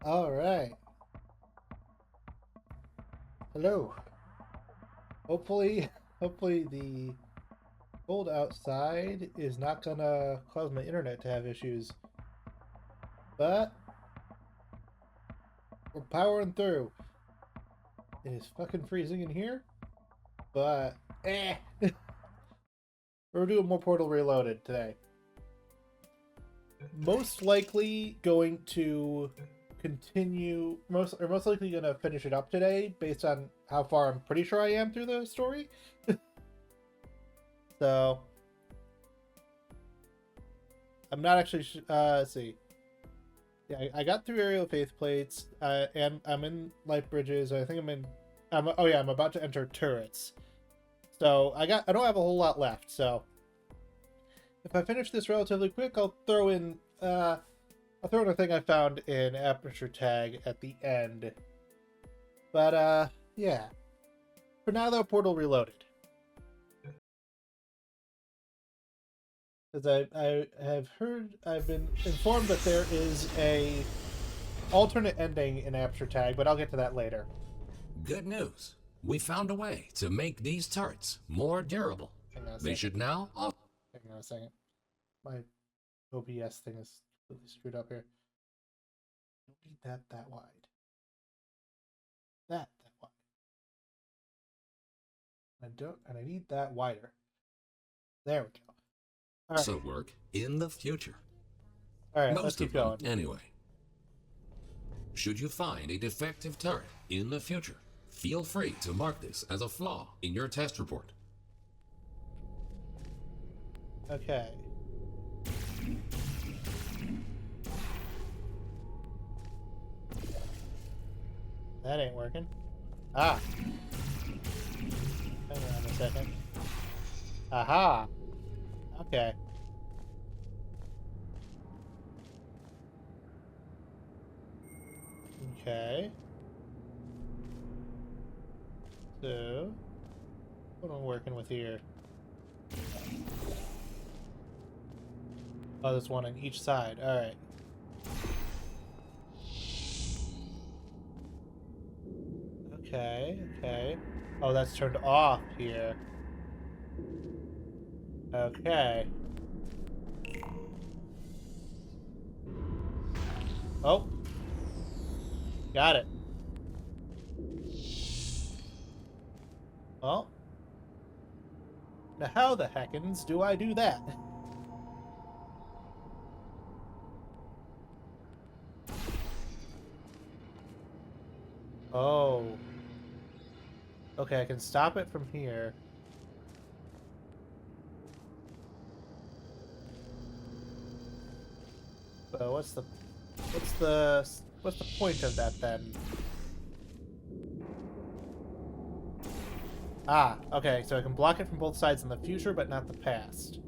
All right. Hello. Hopefully, hopefully the cold outside is not gonna cause my internet to have issues. But we're powering through. It is fucking freezing in here, but we're doing more Portal Reloaded today. Most likely going to continue most likely gonna finish it up today based on how far I'm pretty sure I am through the story. So I'm not actually. Let's see. Yeah, I got through aerial faith plates, and I'm in light bridges. I think I'm in. Oh yeah, I'm about to enter turrets. So I don't have a whole lot left. So if I finish this relatively quick, I'll throw in a thing I found in Aperture Tag at the end. But yeah. For now though, Portal Reloaded. Because I've been informed that there is a alternate ending in Aperture Tag, but I'll get to that later. Good news. We found a way to make these turrets more durable. They should now. Hang on a second. My OBS thing is completely screwed up here. I don't need that wide. That wide. I need that wider. There we go. All right. So work in the future. All right, Most let's keep of them, going. anyway. Should you find a defective turret in the future, feel free to mark this as a flaw in your test report. Okay. That ain't working. Ah. Hang on a second. Aha. Okay. Okay. So, what am I working with here? Oh, there's one on each side. All right. Okay. Okay. Oh, that's turned off here. Okay. Oh. Got it. Well. Now how the heckins do I do that? Oh. Okay, I can stop it from here. So what's the point of that then? Ah, okay, so I can block it from both sides in the future, but not the past.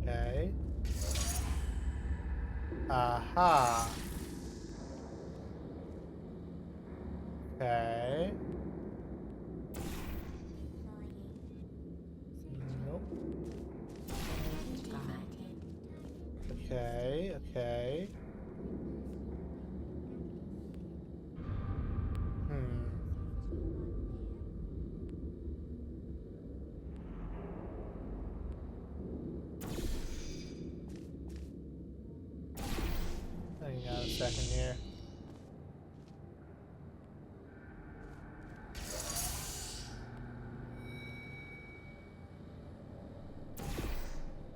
Okay. Aha. Okay. Nope. Okay, okay. Hmm. Hang on a second here.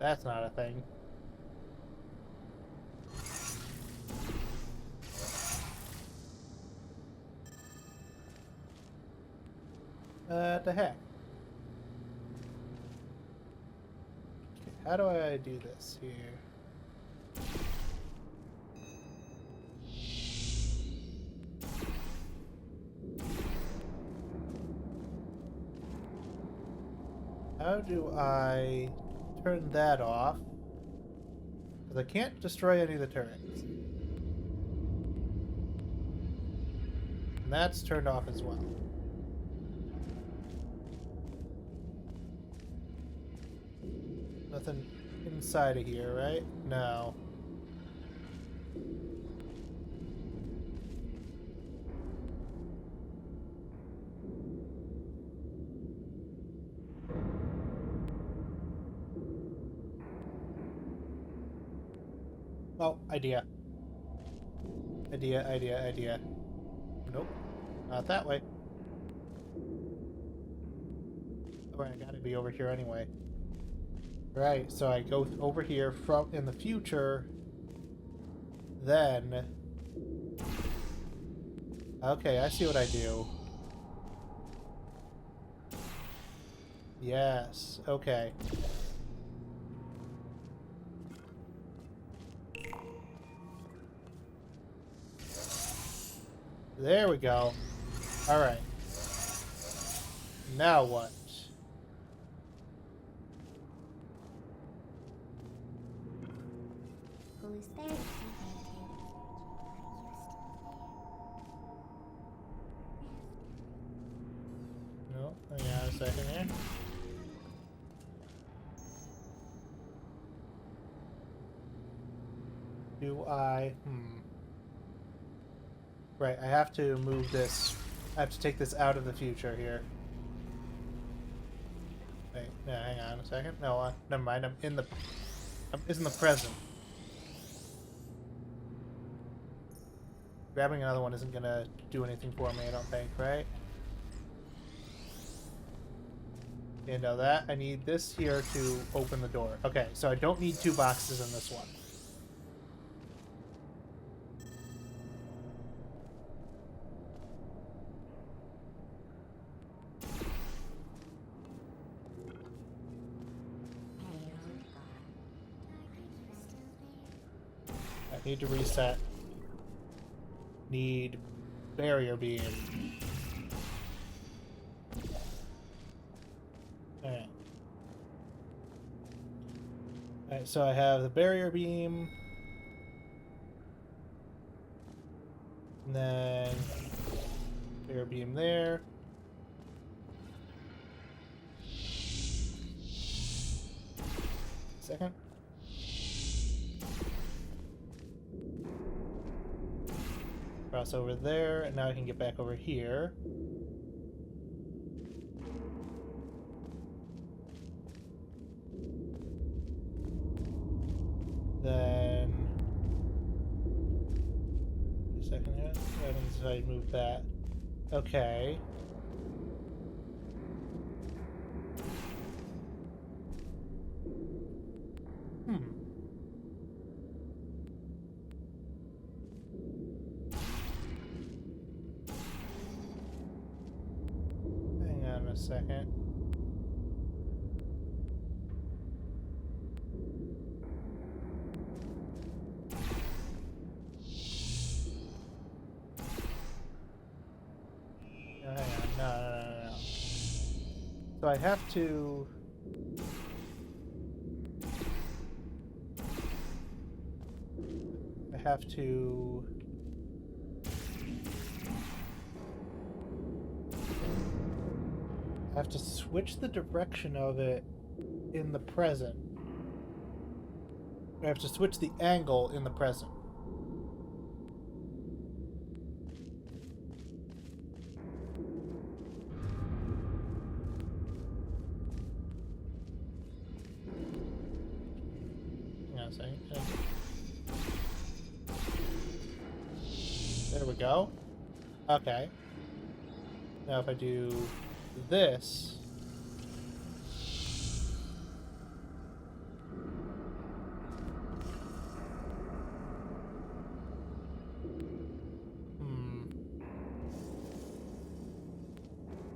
That's not a thing. The heck? Okay, how do I do this here? How do I turn that off? Because I can't destroy any of the turrets. And that's turned off as well. Nothing. inside of here, right? No. Oh, idea. Idea. Nope. Not that way. Oh, I gotta be over here anyway. Right, so I go over here from in the future, then... Okay, I see what I do. Yes, okay. There we go. Alright. Now what? Who's there? No, hang on a second here. Do I... Right, I have to move this. I have to take this out of the future here. Wait, no, hang on a second. No, never mind. I'm in the present. Grabbing another one isn't gonna do anything for me, I don't think, right? You know that? I need this here to open the door. Okay, so I don't need 2 boxes in this one. I need to reset. Need barrier beam. Alright. Alright, so I have the barrier beam. And then barrier beam there. Second. Cross over there, and now I can get back over here. Then... Wait a second here. What happens if I move that? Okay. Hang on a second. No, hang on. No. So I have to... I have to switch the direction of it in the present. I have to switch the angle in the present. Hang on a second. There we go. Okay. Now if I do this...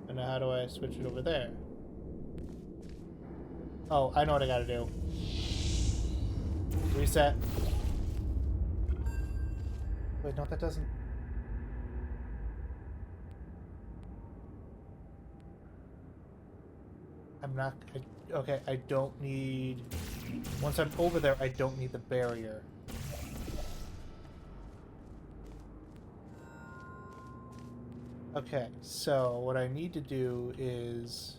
And now how do I switch it over there? Oh, I know what I gotta do. Reset. Wait, no, that doesn't... I'm not... okay, I don't need... Once I'm over there, I don't need the barrier. Okay, so what I need to do is...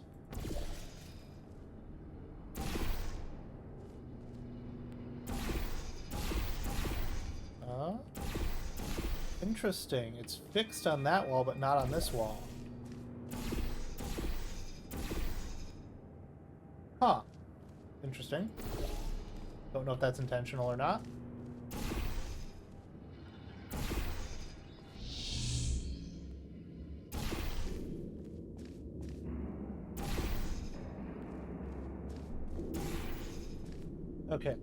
Interesting. It's fixed on that wall, but not on this wall. Huh. Interesting. Don't know if that's intentional or not. Okay,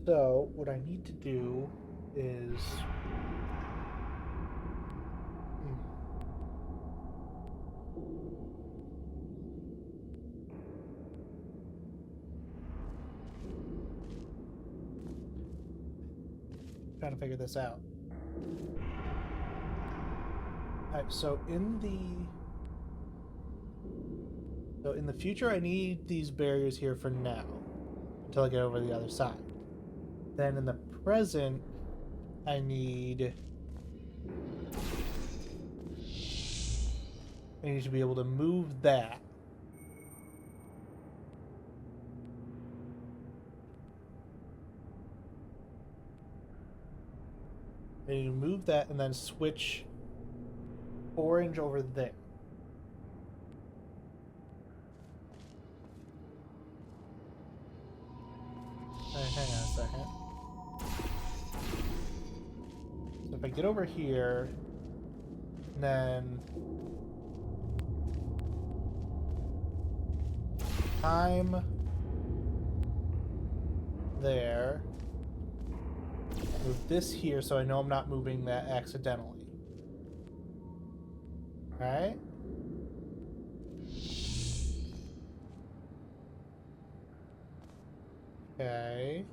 so what I need to do is... Trying to figure this out. Alright, so in the future I need these barriers here for now. Until I get over the other side. Then in the present I need to be able to move that. I need to move that and then switch orange over there. Hang on a second. So if I get over here, then time there. Move this here so I know I'm not moving that accidentally. Alright? Okay.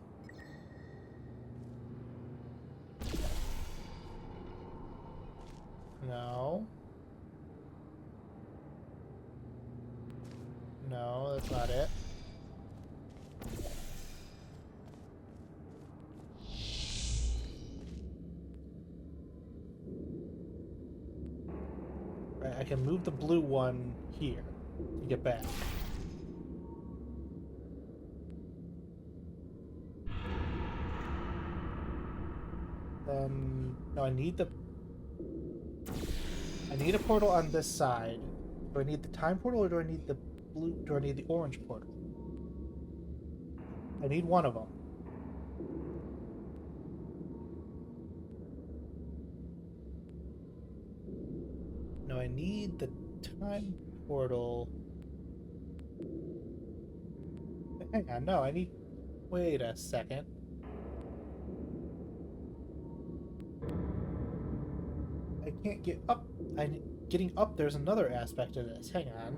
No. No, that's not it. Right, I can move the blue one here to get back. Then no, I need a portal on this side. Do I need the time portal or do I need the blue? Do I need the orange portal? I need one of them. No, I need the time portal. Hang on, no, I need... Wait a second. I can't get up. Getting up, there's another aspect of this. Hang on.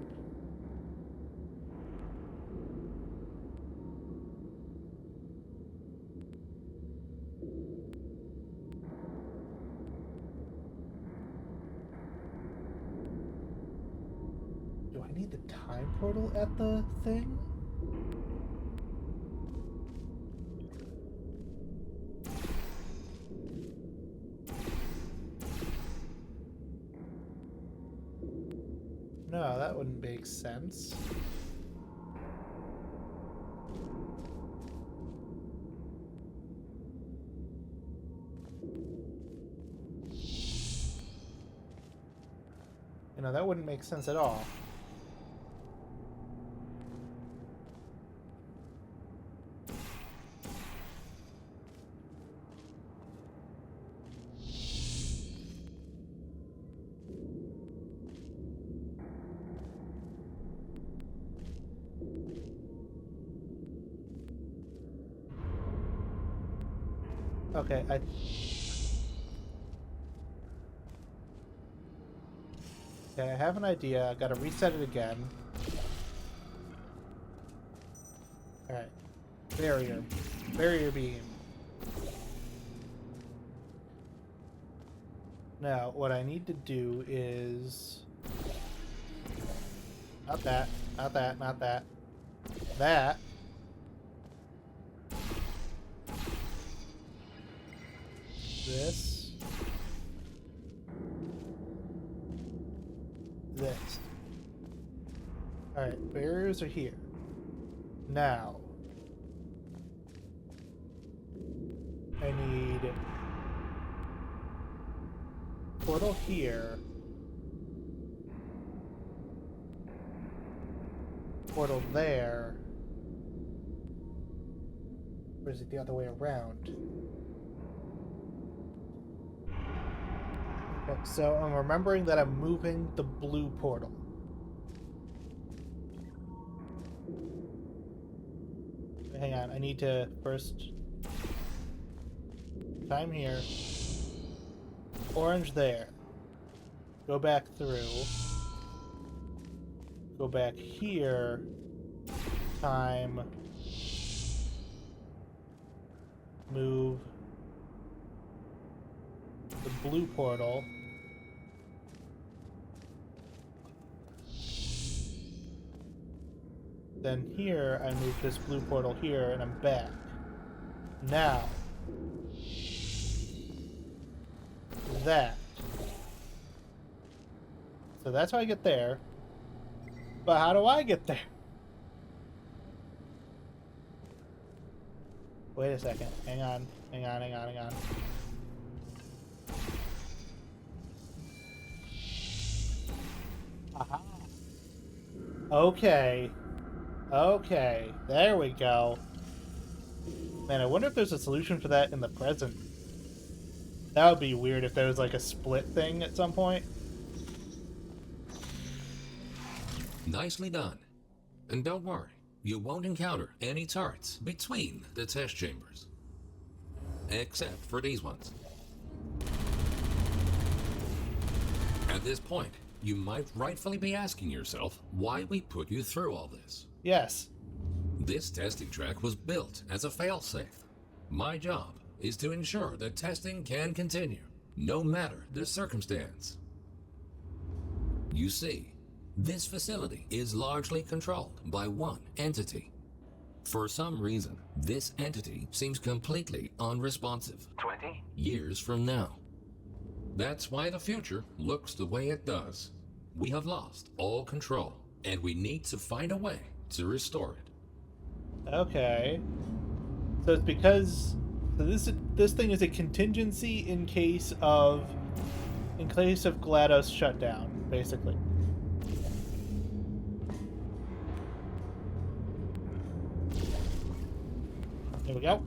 Do I need the time portal at the thing? No, that wouldn't make sense. You know, that wouldn't make sense at all. Okay, I have an idea. I gotta reset it again. Alright. Barrier. Barrier beam. Now, what I need to do is... Not that. Not that. Not that. That. This. This. Alright, barriers are here. Now. I need... portal here. Portal there. Or is it the other way around? Okay, so I'm remembering that I'm moving the blue portal. Hang on, I need to first... Time here. Orange there. Go back through. Go back here. Time. Move the blue portal. Then here, I move this blue portal here, and I'm back. Now. That. So that's how I get there. But how do I get there? Wait a second. Hang on. Hang on, hang on, hang on. Aha. Okay. Okay. There we go. Man, I wonder if there's a solution for that in the present. That would be weird if there was like a split thing at some point. Nicely done. And don't worry, you won't encounter any turrets between the test chambers. Except for these ones. At this point, you might rightfully be asking yourself why we put you through all this. Yes. This testing track was built as a failsafe. My job is to ensure that testing can continue, no matter the circumstance. You see, this facility is largely controlled by one entity. For some reason, this entity seems completely unresponsive 20 years from now. That's why the future looks the way it does. We have lost all control, and we need to find a way to restore it. Okay. So it's because this thing is a contingency in case of GLaDOS shutdown, basically. There we go.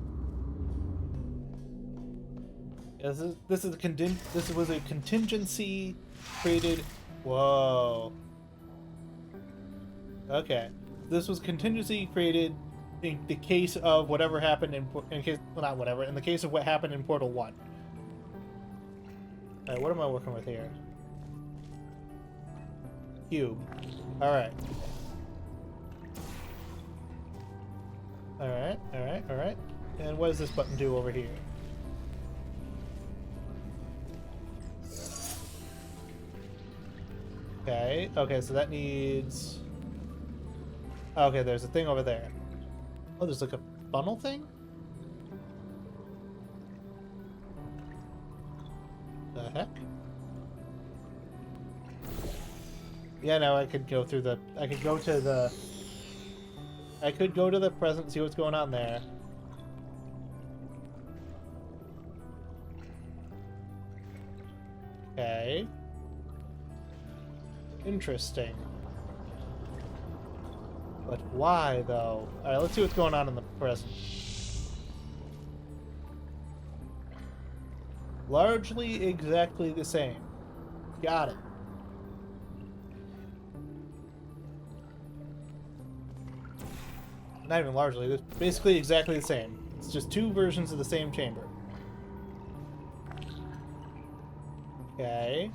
Yeah, this was a contingency created. Whoa. Okay. This was contingency created in the case of whatever happened in the case of what happened in Portal 1. Alright, what am I working with here? Cube. Alright. Alright, alright, alright. And what does this button do over here? Okay, okay, so that needs... Okay, there's a thing over there. Oh, there's like a funnel thing? The heck? Yeah, no, I could go through the... I could go to the present and see what's going on there. Okay. Interesting. But why, though? Alright, let's see what's going on in the present. Largely exactly the same. Got it. Not even largely, it's basically exactly the same. It's just two versions of the same chamber. Okay.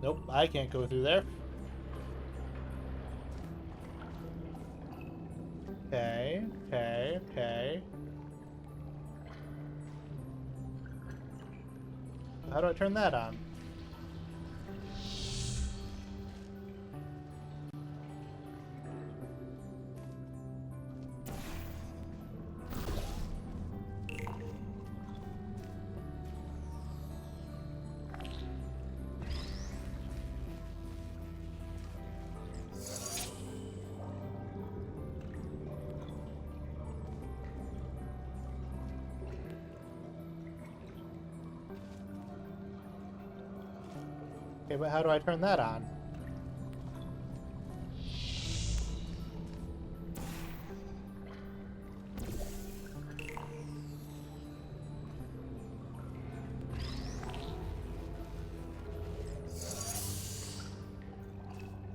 Nope, I can't go through there. Okay, okay, okay. How do I turn that on? Okay, but how do I turn that on?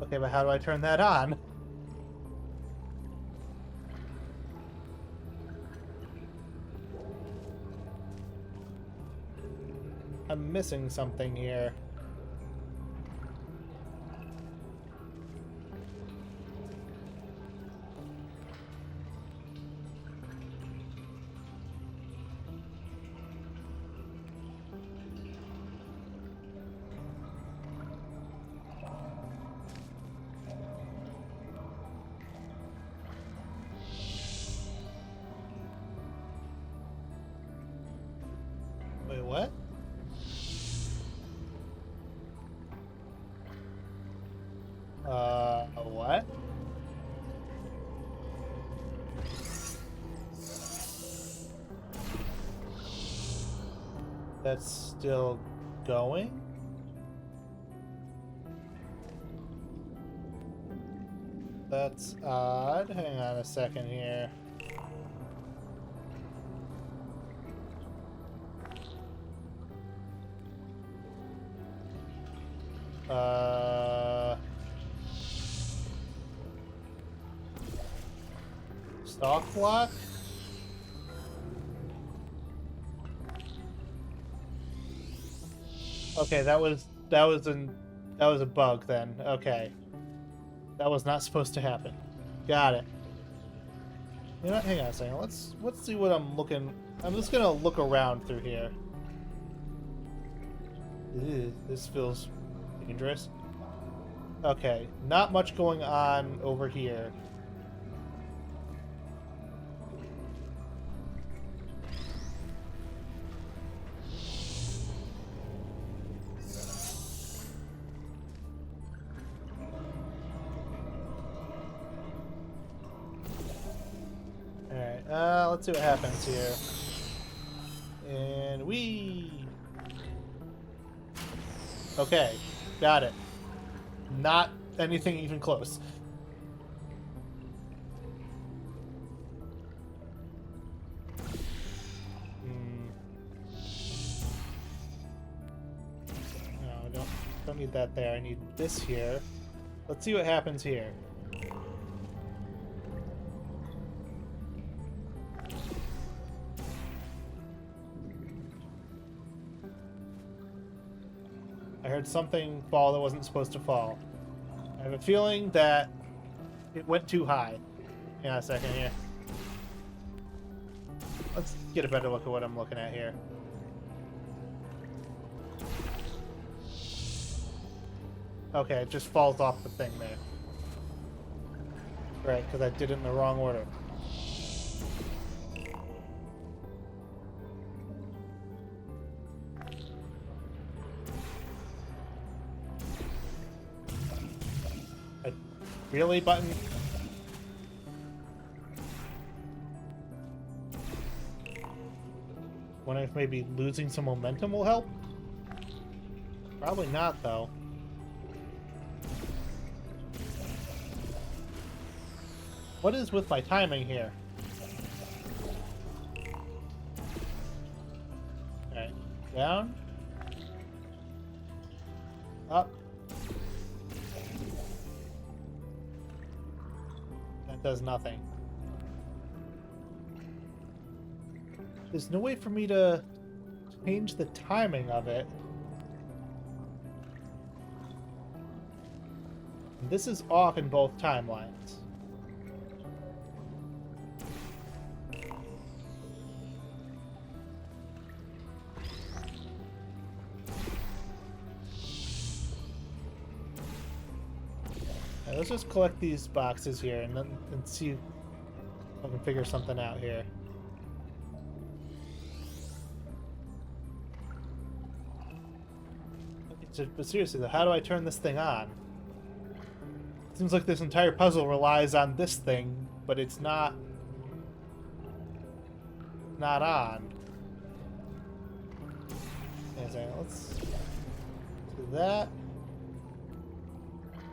Okay, but how do I turn that on? I'm missing something here. Wait, what? What? That's still going? That's odd. Hang on a second here. Stock block? Okay, that was a bug then. Okay. That was not supposed to happen. Got it. You know what? Hang on a second. Let's see what I'm looking. I'm just gonna look around through here. Ew, this feels dangerous. Okay, not much going on over here. Alright, let's see what happens here. And we. Okay, got it. Not anything even close. No, don't need that there. I need this here. Let's see what happens here. I heard something fall that wasn't supposed to fall. I have a feeling that it went too high. Hang on a second here. Let's get a better look at what I'm looking at here. Okay, it just falls off the thing there. Right, because I did it in the wrong order. Really, button? Wonder if maybe losing some momentum will help? Probably not, though. What is with my timing here? Alright, down. Up. Does nothing. There's no way for me to change the timing of it. This is off in both timelines. Let's just collect these boxes here and see if I can figure something out here. But seriously though, how do I turn this thing on? Seems like this entire puzzle relies on this thing, but it's not on. Let's do that.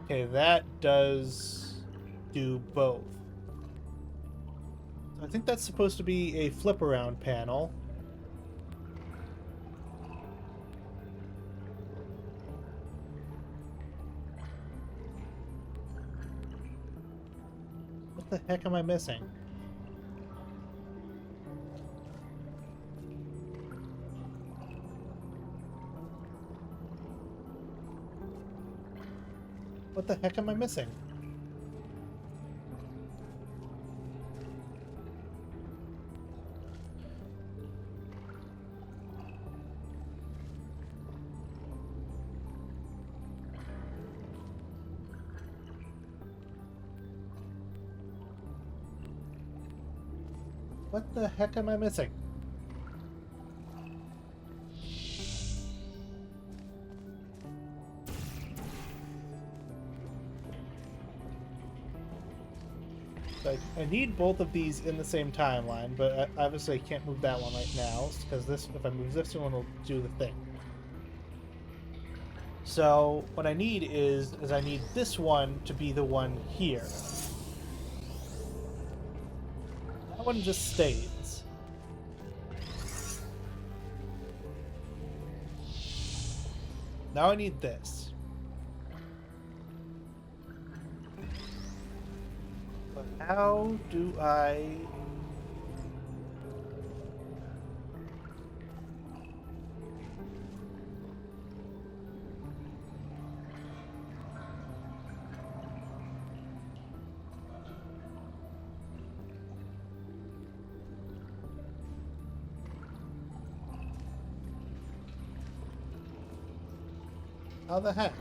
Okay, that does do both. I think that's supposed to be a flip around panel. What the heck am I missing? What the heck am I missing? What the heck am I missing? Like, I need both of these in the same timeline, but I obviously can't move that one right now, because this, if I move this one, will do the thing. So what I need is I need this one to be the one here. That one just stays. Now I need this. But how do I... How the heck?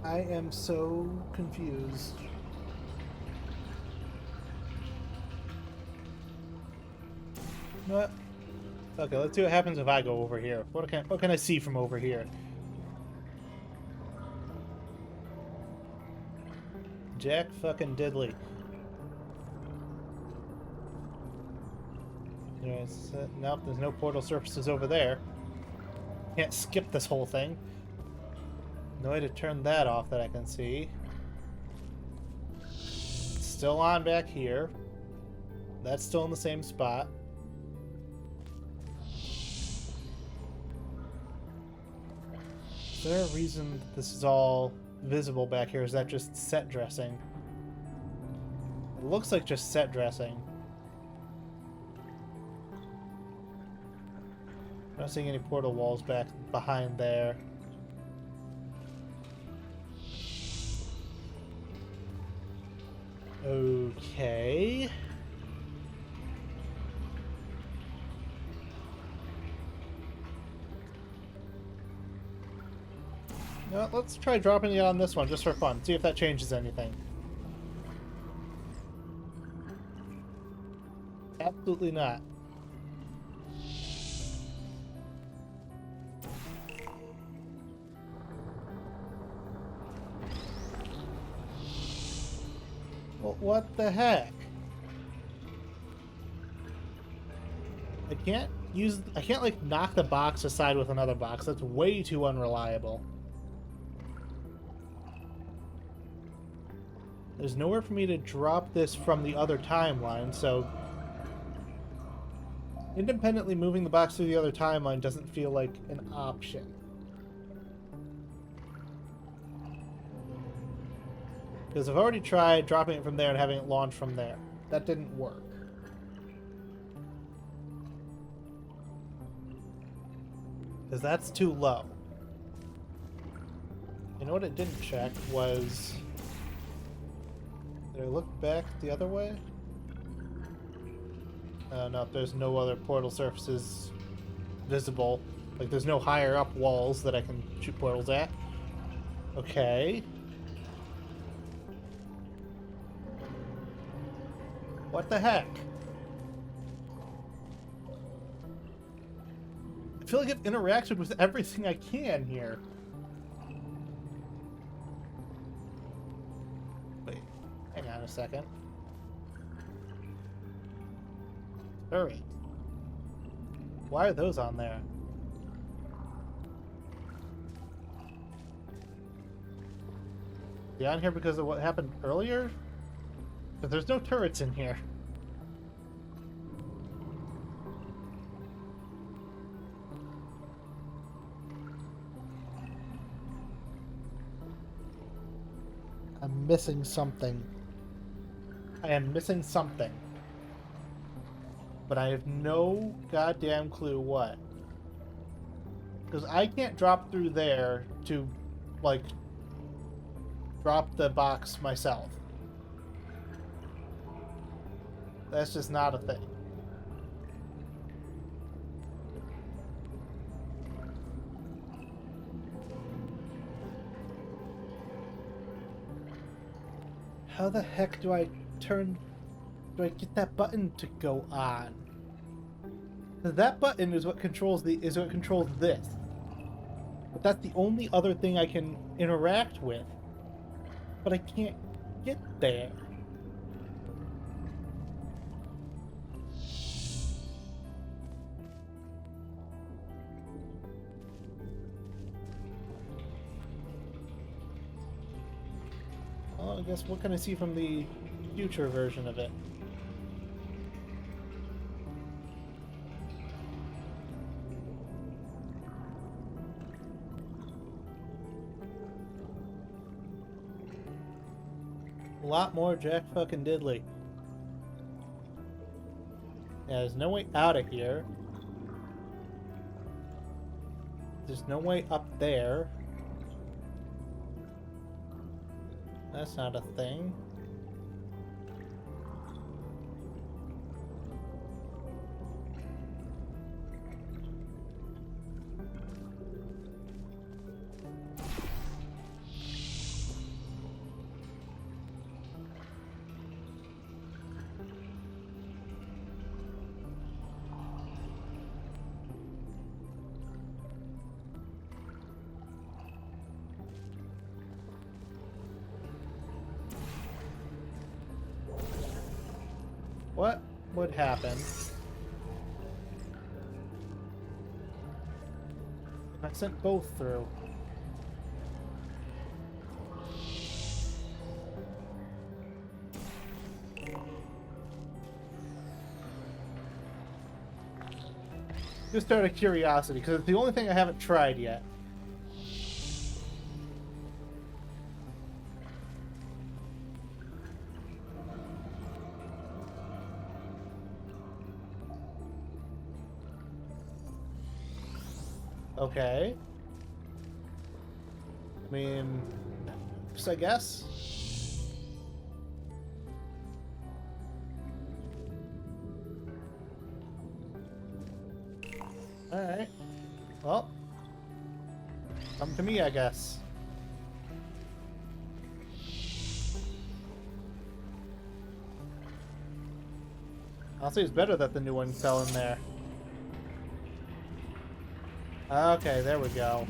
I am so confused. You know what? Okay, let's see what happens if I go over here. What can I see from over here? Jack fucking diddly. Nope, there's no portal surfaces over there. Can't skip this whole thing. No way to turn that off that I can see. It's still on back here. That's still in the same spot. Is there a reason that this is all visible back here? Is that just set dressing? It looks like just set dressing. I'm not seeing any portal walls back behind there. Okay. No, let's try dropping it on this one just for fun. See if that changes anything. Absolutely not. Well, what the heck? I can't like knock the box aside with another box. That's way too unreliable. There's nowhere for me to drop this from the other timeline, so independently moving the box to the other timeline doesn't feel like an option. Because I've already tried dropping it from there and having it launch from there. That didn't work. Because that's too low. You know what it didn't check was... Did I look back the other way? No, there's no other portal surfaces visible. Like, there's no higher up walls that I can shoot portals at. Okay. What the heck? I feel like I've interacted with everything I can here. Wait, hang on a second. Hurry. Why are those on there? They on here because of what happened earlier? But there's no turrets in here. I'm missing something. I am missing something. But I have no goddamn clue what. Because I can't drop through there to, like, drop the box myself. That's just not a thing. How the heck do I get that button to go on? That button is what controls this. But that's the only other thing I can interact with. But I can't get there. Well, I guess what can I see from the future version of it? A lot more Jack fucking Diddley. Yeah, there's no way out of here. There's no way up there. That's not a thing. What would happen if I sent both through? Just out of curiosity, because it's the only thing I haven't tried yet. Okay. I mean, I guess. Alright. Well, come to me, I guess. Honestly, it's better that the new one fell in there. Okay, there we go.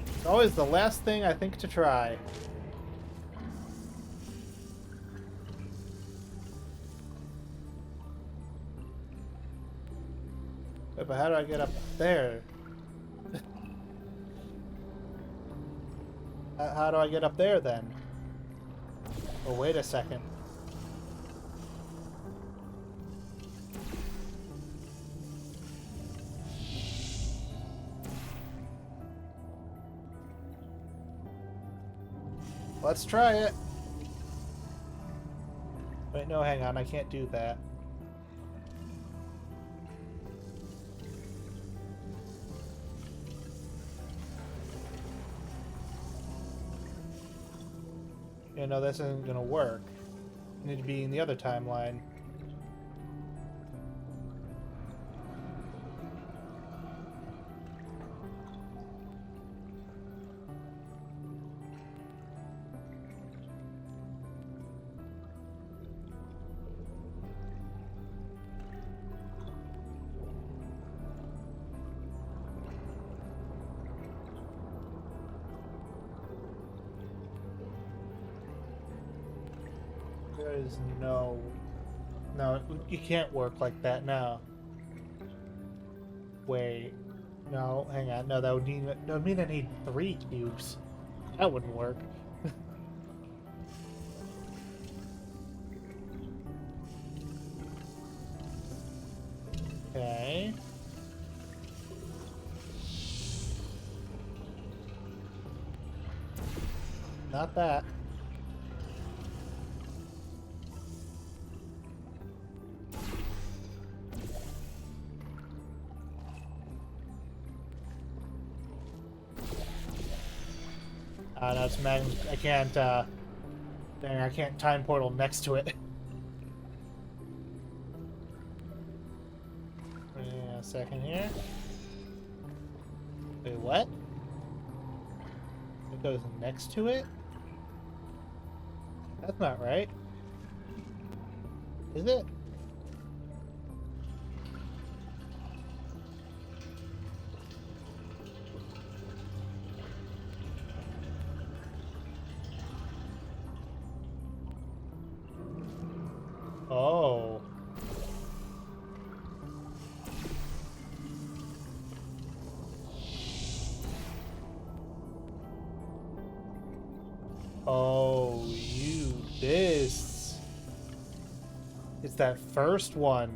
It's always the last thing I think to try. Wait, but how do I get up there? How do I get up there then? Oh, wait a second. Let's try it. Wait, no, hang on. I can't do that. You know, this isn't gonna work. I need to be in the other timeline. There is no... No, you can't work like that now. Wait. No, hang on. No, that would mean I need 3 cubes. That wouldn't work. Okay. Not that. No, it's mag. I can't, dang, I can't time portal next to it. Yeah, a second here. Wait, what? It goes next to it? That's not right. Is it? Oh. Oh, you this. It's that first one.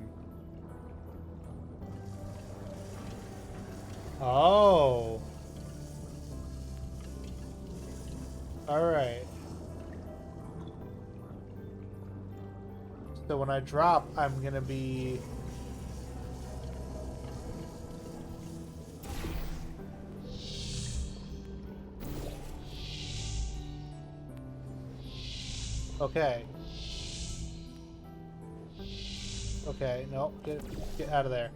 Oh. Alright. So when I drop, I'm gonna be... Okay. Okay, no, get out of there.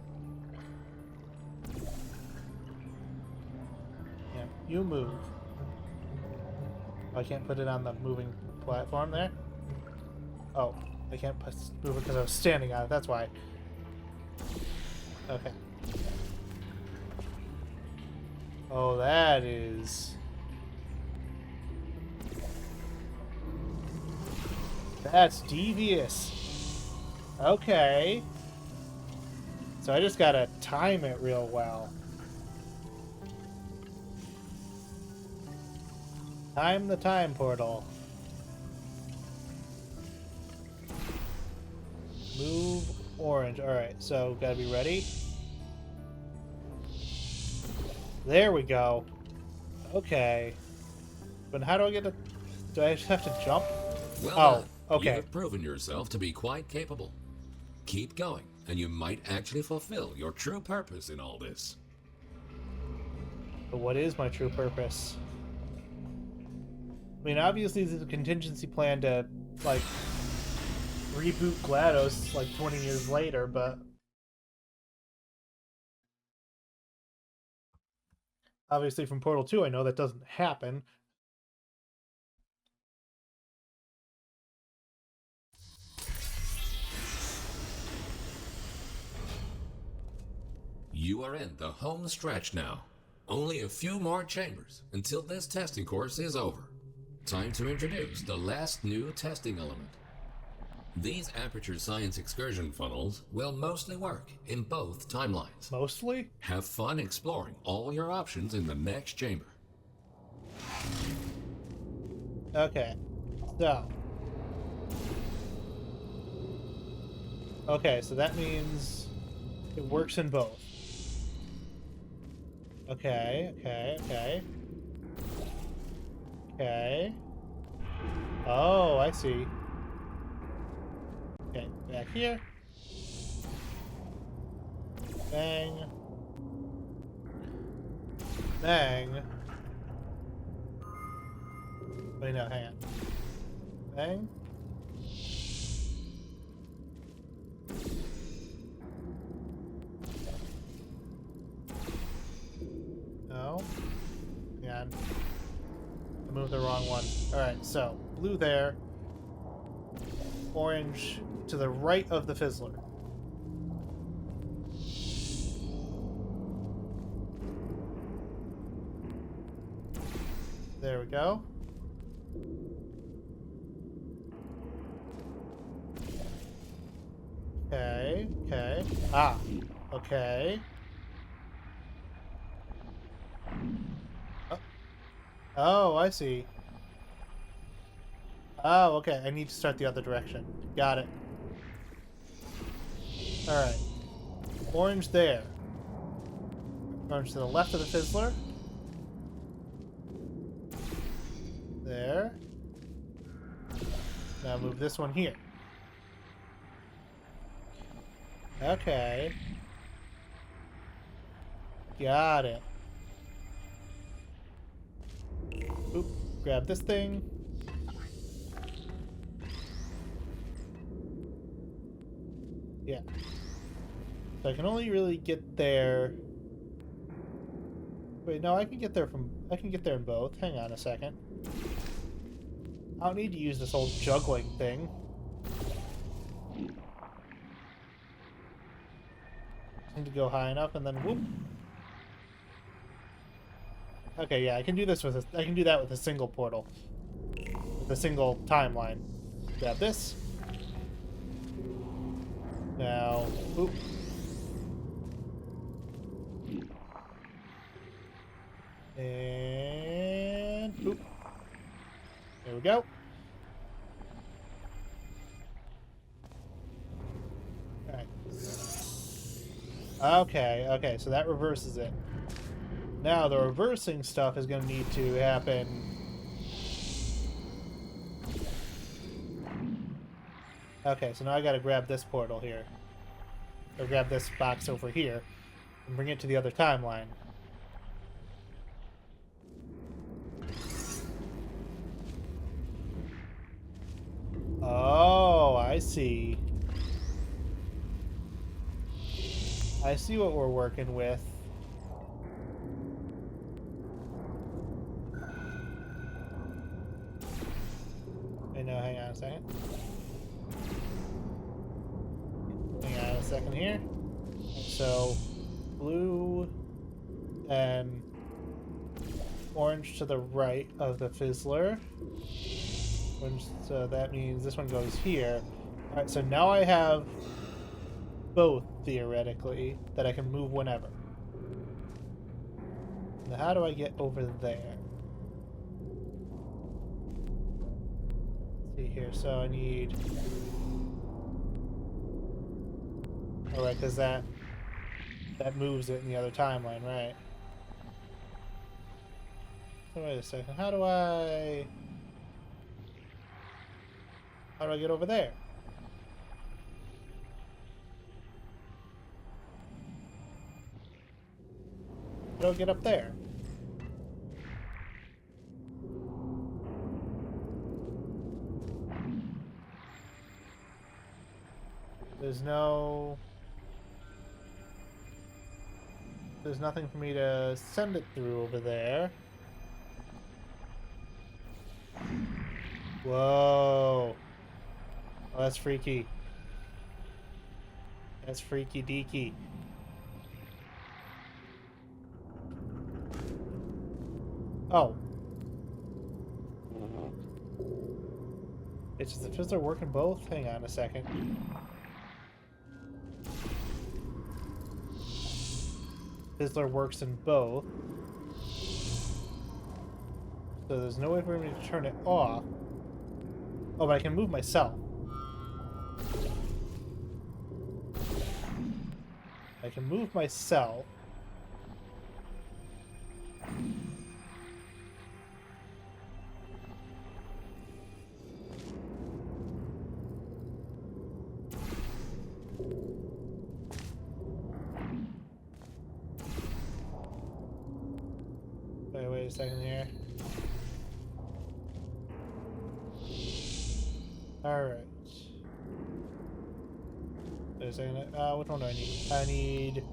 Yeah, you move. Oh, I can't put it on the moving platform there? Oh, I can't move it because I was standing on it, that's why. Okay. Oh, that is... That's devious. Okay. So I just gotta time it real well. Time the time portal. Move orange. Alright, so gotta be ready. There we go. Okay. But how do I get to... Do I just have to jump? Well Oh, done. okay. You have proven yourself to be quite capable. Keep going, and you might actually fulfill your true purpose in all this. But what is my true purpose? I mean, obviously this is a contingency plan to, like, reboot GLaDOS, like, 20 years later, but... Obviously from Portal 2, I know that doesn't happen. You are in the home stretch now. Only a few more chambers until this testing course is over. Time to introduce the last new testing element. These Aperture Science excursion funnels will mostly work in both timelines. Mostly? Have fun exploring all your options in the next chamber. Okay. So. Okay, so that means it works in both. Okay, okay, okay. Okay. Oh, I see. Okay, back here. Bang. Bang. Wait, no, hang on. Bang. No. Hang on. I moved the wrong one. Alright, so, blue there. Orange to the right of the Fizzler. There we go. Okay, okay. Ah, okay. Oh, oh, I see. Oh, okay. I need to start the other direction. Got it. Alright. Orange there. Orange to the left of the fizzler. There. Now move this one here. Okay. Got it. Oop. Grab this thing. Yeah. So I can only really get there. Wait, no, I can get there in both. Hang on a second. I don't need to use this whole juggling thing. I need to go high enough and then whoop. Okay, yeah, I can do this with I can do that with a single portal. With a single timeline. Grab this. Now, oop. And oop. There we go. Alright. Okay, okay, so that reverses it. Now the reversing stuff is going to need to happen. Okay, so now I got to grab this portal here. Or grab this box over here and bring it to the other timeline. Oh, I see. I see what we're working with. Wait, no, hang on a second. Hang on a second here. So, blue and orange to the right of the fizzler. So that means this one goes here. Alright, so now I have both, theoretically, that I can move whenever. Now how do I get over there? Let's see here, so I need... Alright, because that moves it in the other timeline, right? So wait a second, how do I get over there? How do I get up there? There's nothing for me to send it through over there. Whoa. Oh, that's freaky. That's freaky deaky. Oh. It's just the fizzler working both? Hang on a second. Fizzler works in both. So there's no way for me to turn it off. Oh, but I can move myself. I can move myself. Wait a second here. Alright. Wait a second. Which one do I need? I need...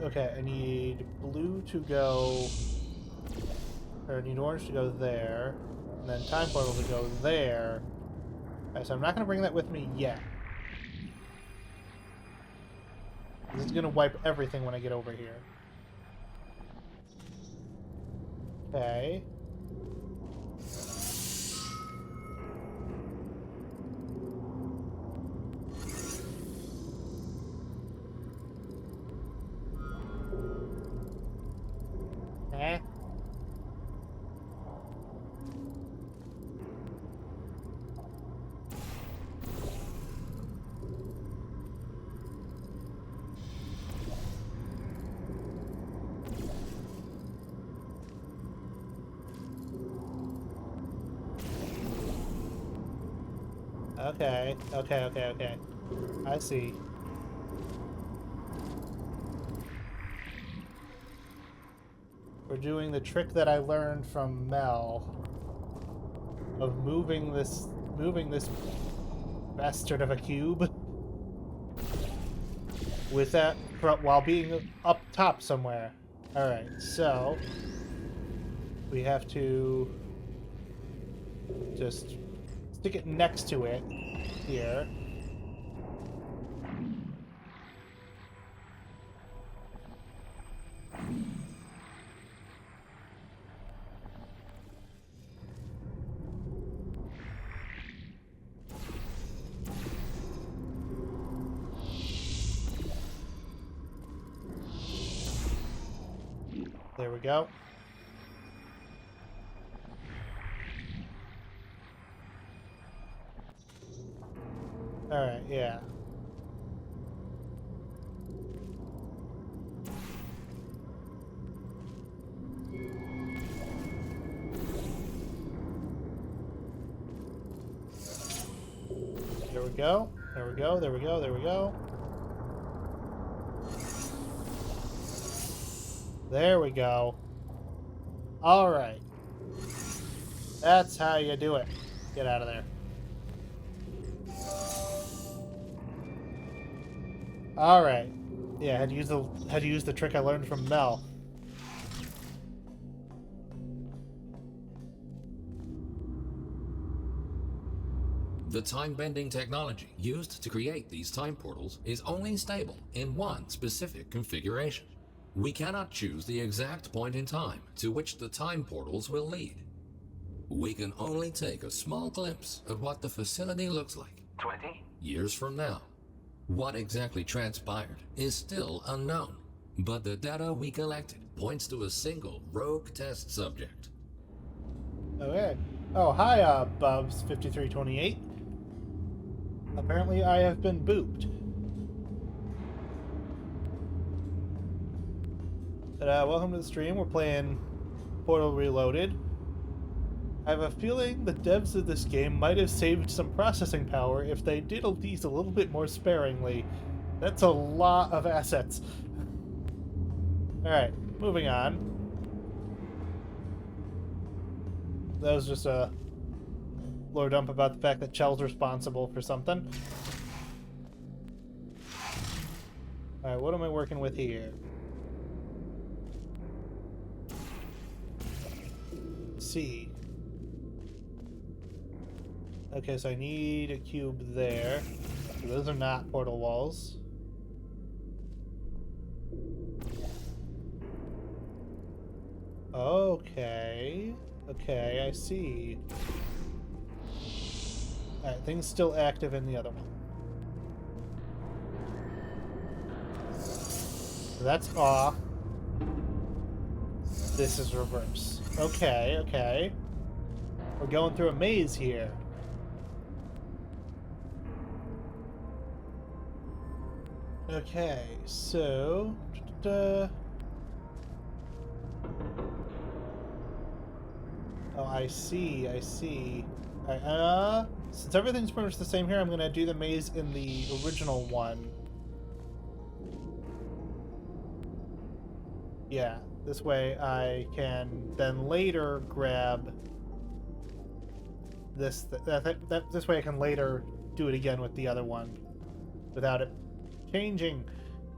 Okay, I need blue to go... Or I need orange to go there. And then time portal to go there. Alright, so I'm not going to bring that with me yet. This is going to wipe everything when I get over here. Okay. Eh? Okay, okay, okay, okay. I see. We're doing the trick that I learned from Mel of moving this bastard of a cube with that while being up top somewhere. All right, so we have to just stick it next to it here. There we go. All right, yeah. There we go. There we go. There we go. There we go. There we go. All right. That's how you do it. Get out of there. All right. Yeah, I had to use the trick I learned from Mel. The time-bending technology used to create these time portals is only stable in one specific configuration. We cannot choose the exact point in time to which the time portals will lead. We can only take a small glimpse of what the facility looks like 20 years from now. What exactly transpired is still unknown, but the data we collected points to a single rogue test subject. Okay. Oh, hi, Bubs5328. Apparently I have been booped. But, welcome to the stream. We're playing Portal Reloaded. I have a feeling the devs of this game might have saved some processing power if they did these a little bit more sparingly. That's a lot of assets. Alright, moving on. That was just a lore dump about the fact that Chell's responsible for something. Alright, what am I working with here? C. Okay, so I need a cube there. So those are not portal walls. Okay. Okay, I see. Alright, things still active in the other one. So that's off. This is reverse. Okay, okay. We're going through a maze here. Okay, so... oh, I see, I see. Alright, since everything's pretty much the same here, I'm gonna do the maze in the original one. Yeah, this way I can then later grab this. This way I can later do it again with the other one without it changing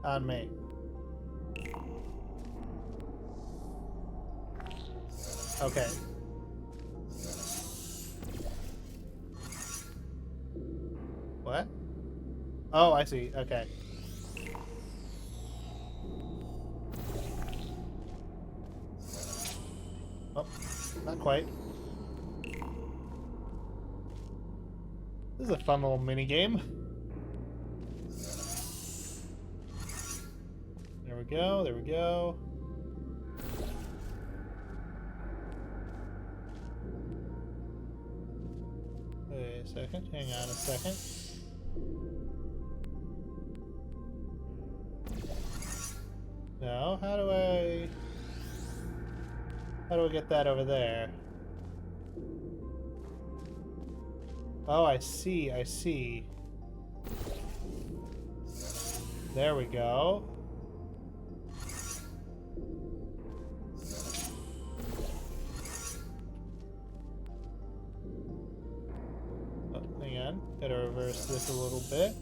on me. Okay. What? Oh, I see. Okay. Oh, not quite. This is a fun little mini game. There we go, there we go. second. Hang on a second. No, how do I get that over there? Oh, I see, I see. There we go. Oh, hang on. Gotta reverse this a little bit.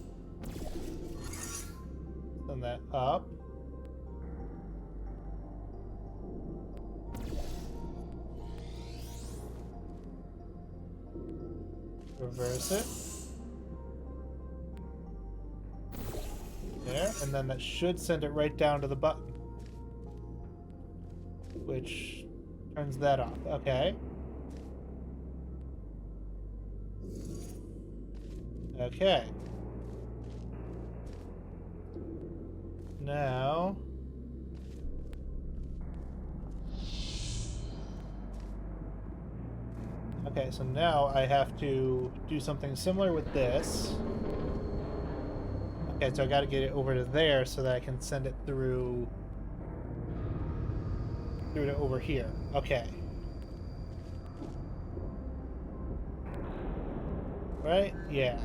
Send that up. Reverse it. There, and then that should send it right down to the button. Which turns that off. Okay. Okay. Now... Okay, so now I have to do something similar with this. Okay, so I gotta get it over to there so that I can send it through to over here. Okay. Right? Yeah.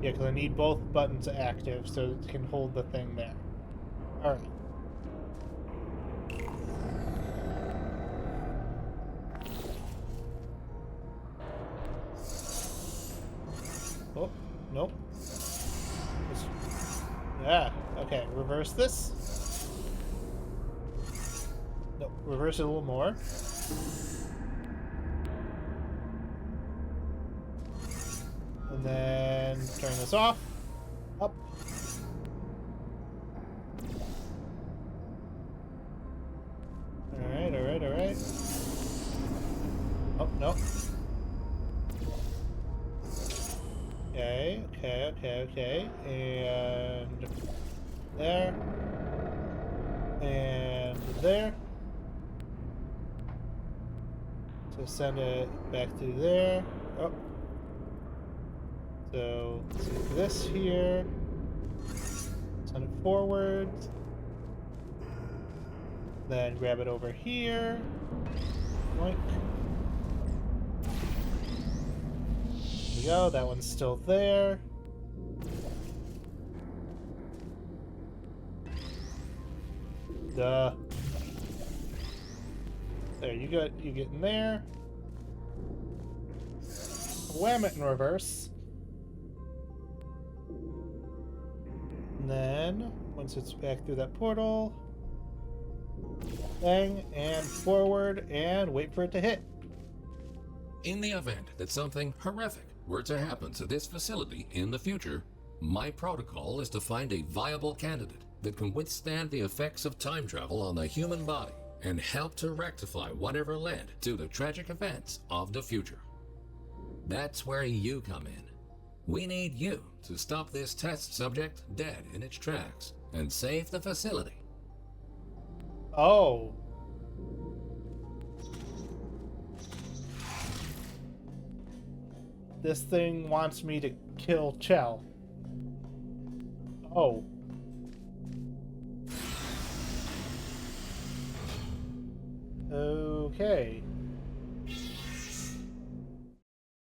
Yeah, because I need both buttons active so it can hold the thing there. Alright. Oh, nope. Yeah, okay, reverse this. No, reverse it a little more. And then turn this off. Up. Alright, alright, alright. Oh, no. Okay, okay, okay, okay. And there. And there. So send it back to there. Oh. So let's do this here. Send it forward. Then grab it over here. Boink. There we go. That one's still there. Duh. There, you get in there. Wham it in reverse. And then, once it's back through that portal, bang, and forward, and wait for it to hit. In the event that something horrific were to happen to this facility in the future, my protocol is to find a viable candidate that can withstand the effects of time travel on the human body and help to rectify whatever led to the tragic events of the future. That's where you come in. We need you to stop this test subject dead in its tracks and save the facility. Oh. This thing wants me to kill Chell. Oh. Okay.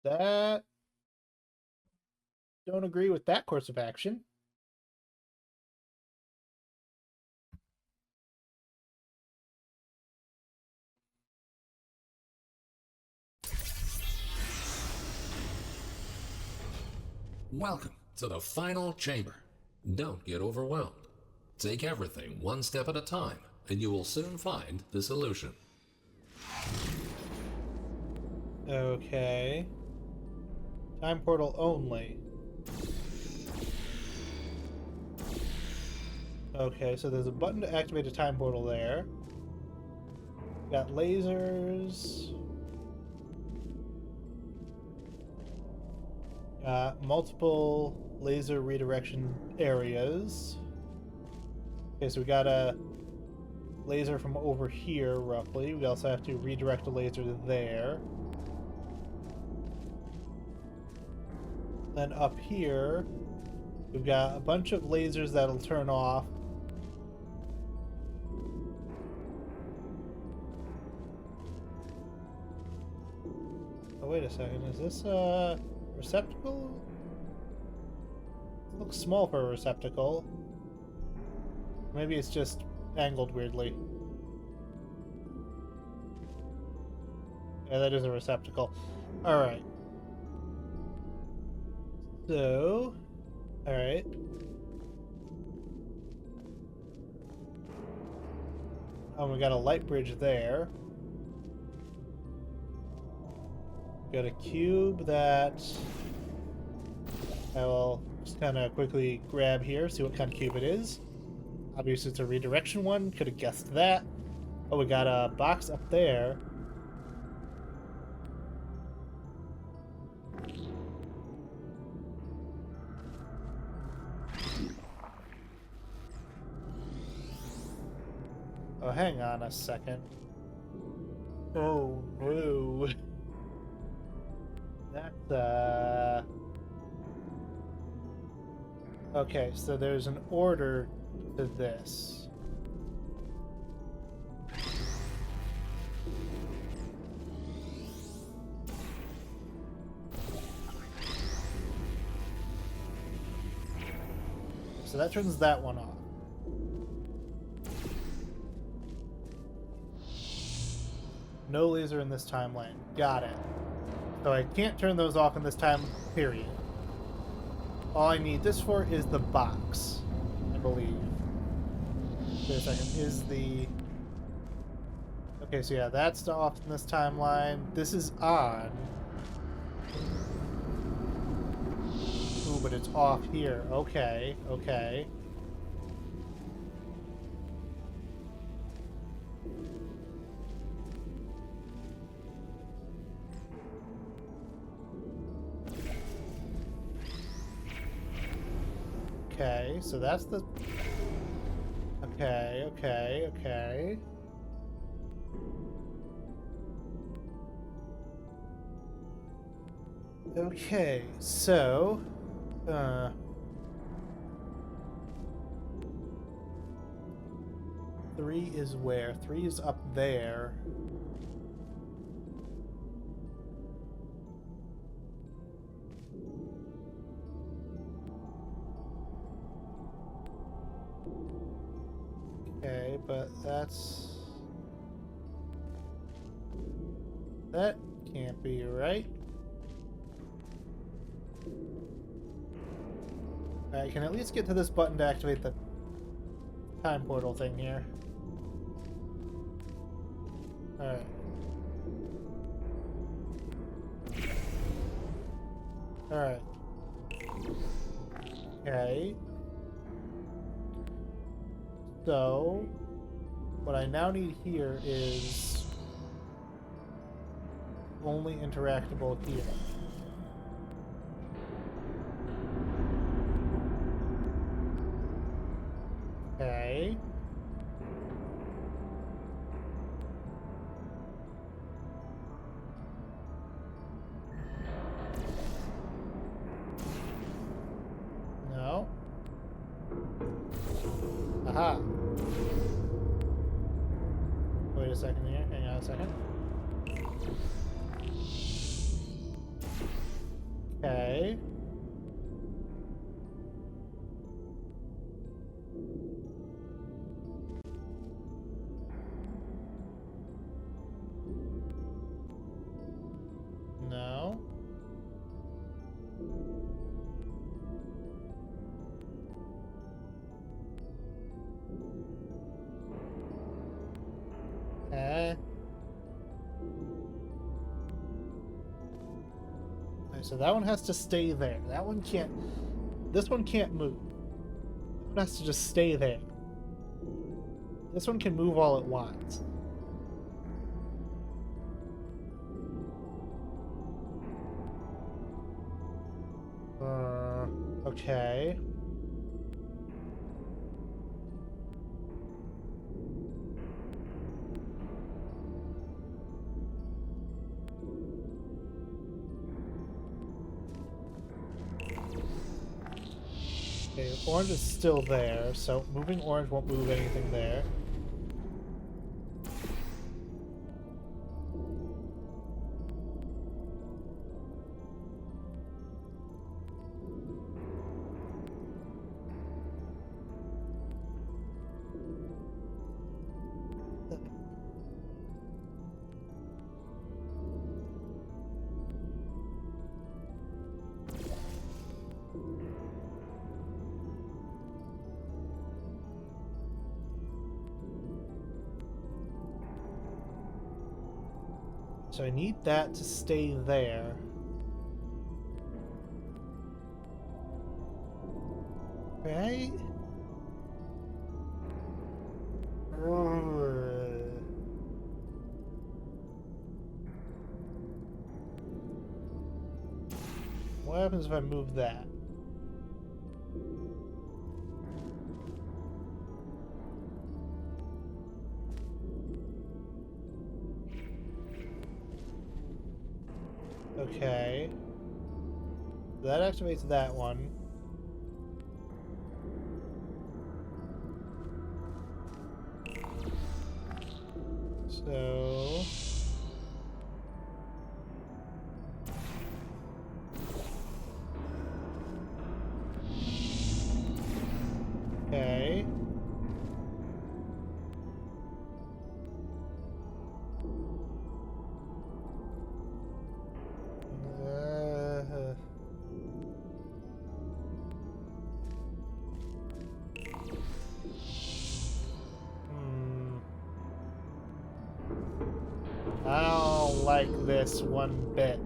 That... Don't agree with that course of action. Welcome to the final chamber. Don't get overwhelmed. Take everything one step at a time, and you will soon find the solution. Okay. Time portal only. Okay, so there's a button to activate a time portal there. Got lasers. Got multiple laser redirection areas. Okay, so we got a laser from over here, roughly. We also have to redirect a laser there. Then up here, we've got a bunch of lasers that'll turn off. Oh, wait a second. Is this a receptacle? It looks small for a receptacle. Maybe it's just angled weirdly. Yeah, that is a receptacle. Alright. So... Alright. Oh, we got a light bridge there. Got a cube that I will just kind of quickly grab here, see what kind of cube it is. Obviously it's a redirection one, could have guessed that. Oh, we got a box up there. Oh, hang on a second. Oh, no. That's, okay, so there's an order to this. So that turns that one off. No laser in this timeline. Got it. So I can't turn those off in this time period. All I need this for is the box, I believe. Wait a second. Is the... Okay, so yeah, that's off in this timeline. This is on. Ooh, but it's off here. Okay, okay. Okay, so that's the... Okay, okay, okay. Okay, so... 3 is where? 3 is up there. Okay, but that's... That can't be right. I can at least get to this button to activate the time portal thing here. Alright. Alright. Okay. So, what I now need here is only interactable here. Okay. No. Aha. Wait a second here. Hang on a second. Okay. No. Okay. Okay, so that one has to stay there. That one can't... This one can't move. That one has to just stay there. This one can move all at once. Okay. Orange is still there, so moving orange won't move anything there. So I need that to stay there. Right? What happens if I move that? Okay. That activates that one. So... Okay. Uh, hmm. I don't like this one bit.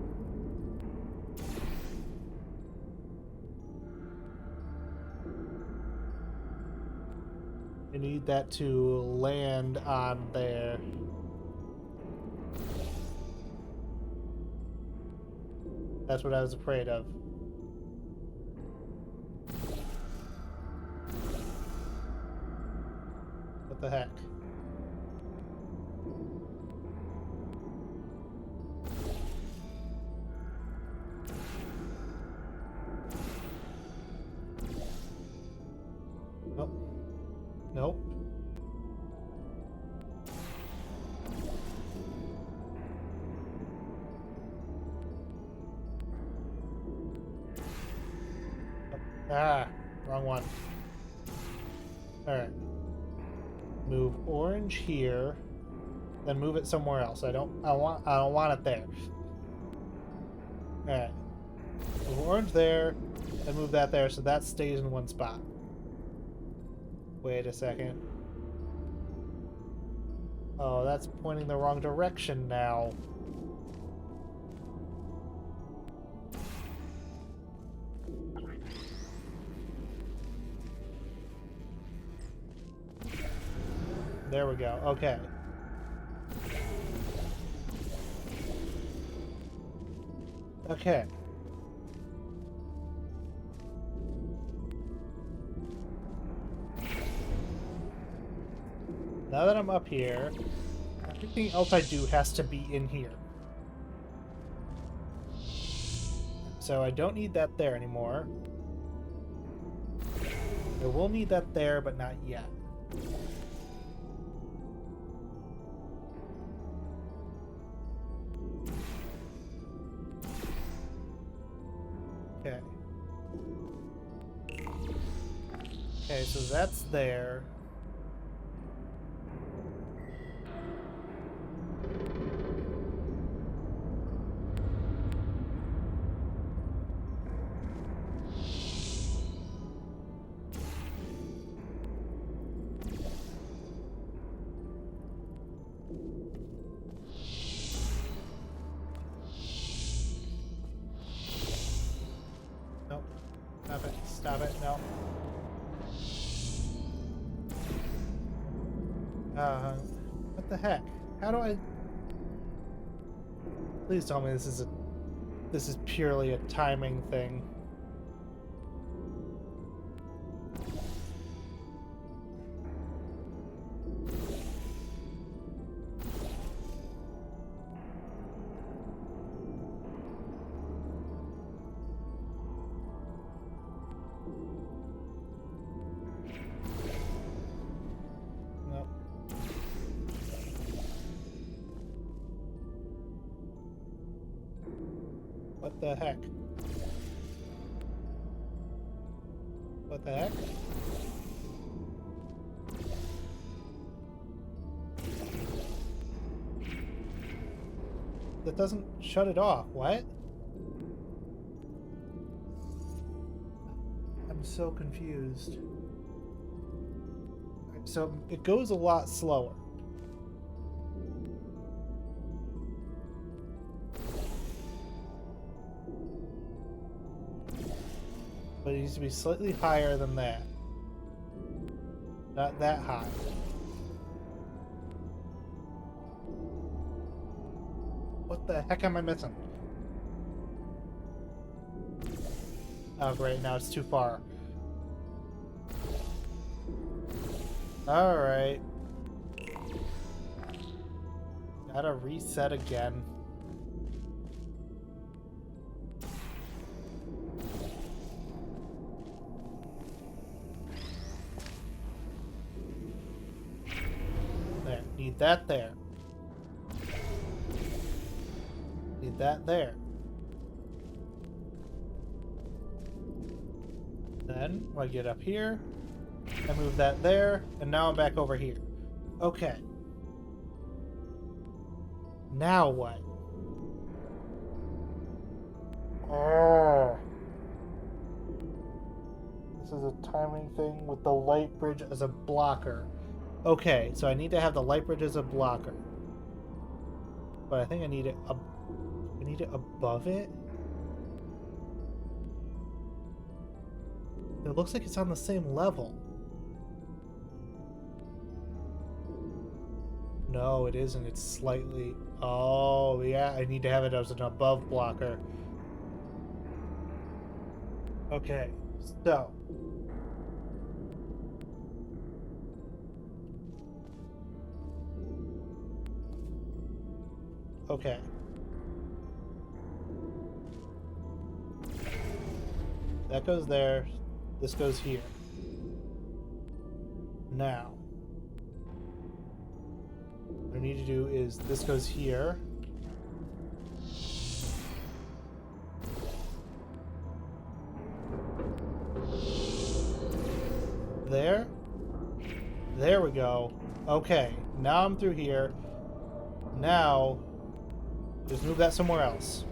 I need that to land on there. That's what I was afraid of. What the heck? Nope. Nope. Ah, wrong one. Alright. Move orange here, then move it somewhere else. I don't want it there. Alright. Move orange there, and move that there so that stays in one spot. Wait a second. Oh, that's pointing the wrong direction now. There we go. Okay. Okay. Now that I'm up here, everything else I do has to be in here. So I don't need that there anymore. I will need that there, but not yet. Okay. Okay, so that's there. Nope. Stop it. Stop it. No. What the heck? How do I... Please tell me this is purely a timing thing. What the heck? What the heck? That doesn't shut it off. What? I'm so confused. So it goes a lot slower. But it needs to be slightly higher than that. Not that high. What the heck am I missing? Oh great, now it's too far. Alright. Gotta reset again. There, need that there. Need that there. Then, when I get up here, I move that there, and now I'm back over here. Okay. Now what? Oh. This is a timing thing with the light bridge as a blocker. Okay, so I need to have the light bridge as a blocker. But I think I need it above it? It looks like it's on the same level. No, it isn't. It's slightly... Oh, yeah, I need to have it as an above blocker. Okay, so... Okay. That goes there. This goes here. Now, what I need to do is this goes here. There. There we go. Okay, now I'm through here. Now, just move that somewhere else.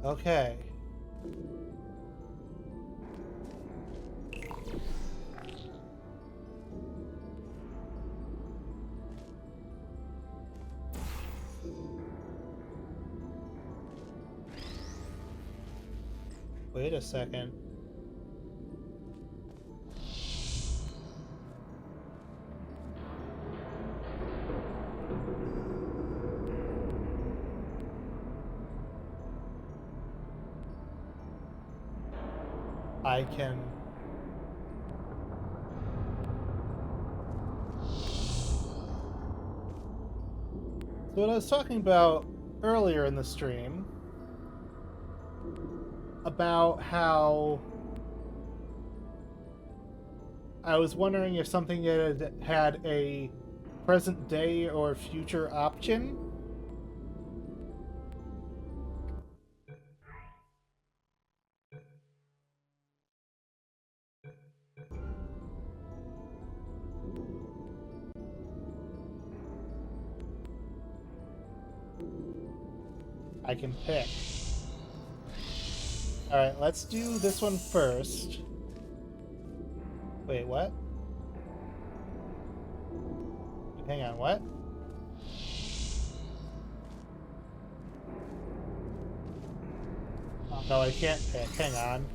Okay. Wait a second. I can... So what I was talking about earlier in the stream, about how I was wondering if something had a present day or future option. I can pick. Alright, let's do this one first. Wait, what? Hang on, what? Oh, no, I can't pick. Hang on.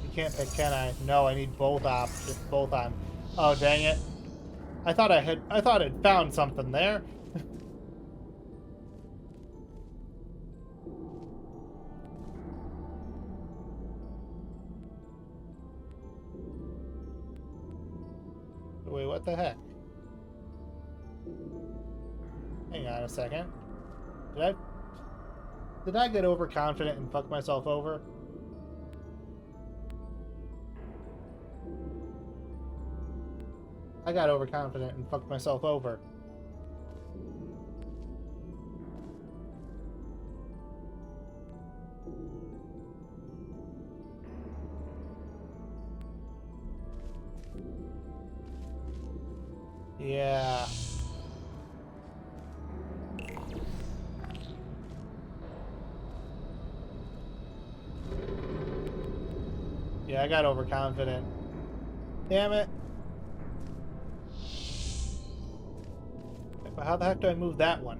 You can't pick, can I? No, I need both options. Both on. Oh, dang it. I thought I'd found something there. Wait, what the heck? Hang on a second. Did I get overconfident and fuck myself over? I got overconfident and fucked myself over. Yeah. Yeah, I got overconfident. Damn it. But how the heck do I move that one?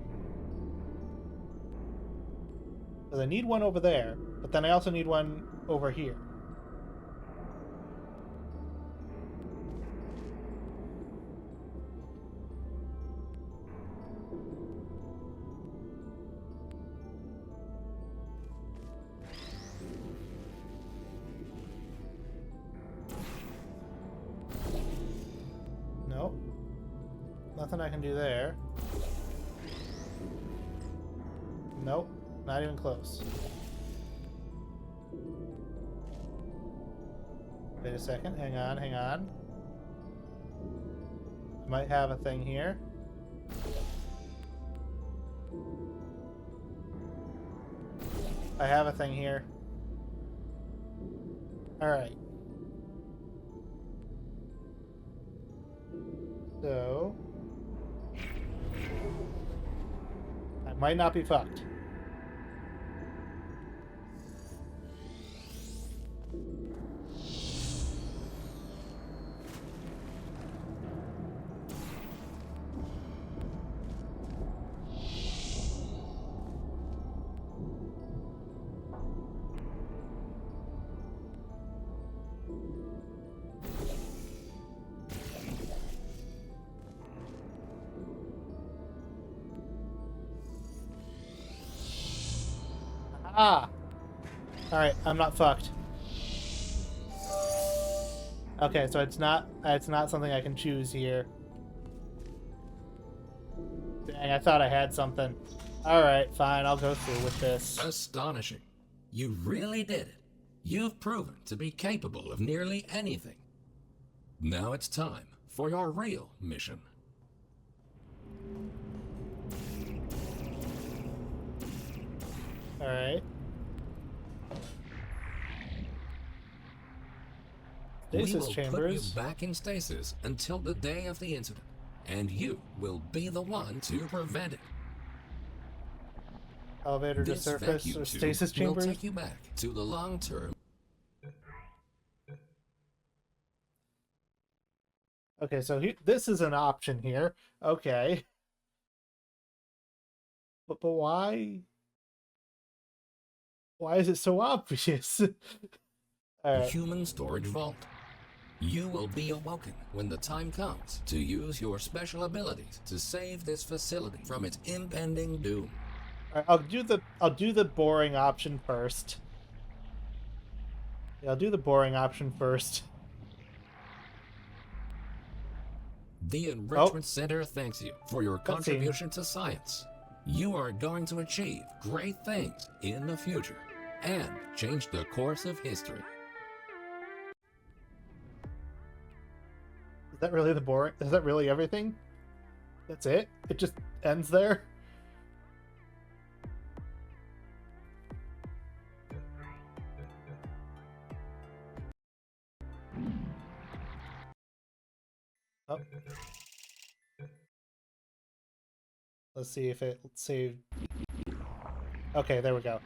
Because I need one over there, but then I also need one over here. Nope. Nothing I can do there. Nope. Not even close. Wait a second. Hang on, hang on. I might have a thing here. I have a thing here. Alright. So... I might not be fucked. Ah! Alright, I'm not fucked. Okay, so it's not something I can choose here. Dang, I thought I had something. Alright, fine, I'll go through with this. Astonishing. You really did it. You've proven to be capable of nearly anything. Now it's time for your real mission. Alright. We Stasis will chambers. put you back in stasis until the day of the incident, and you will be the one to prevent it. Elevator to This surface vacuum or tube stasis chambers. will take you back to the long-term. Okay, so this is an option here. Okay. But why? Why is it so obvious? Alright. Human storage vault. You will be awoken when the time comes to use your special abilities to save this facility from its impending doom. I'll do the boring option first. Yeah, I'll do the boring option first. The Enrichment Center thanks you for your contribution to science. You are going to achieve great things in the future and change the course of history. Is that really the boring? Is that really everything? That's it? It just ends there? Oh. Let's see if it saved. Okay, there we go.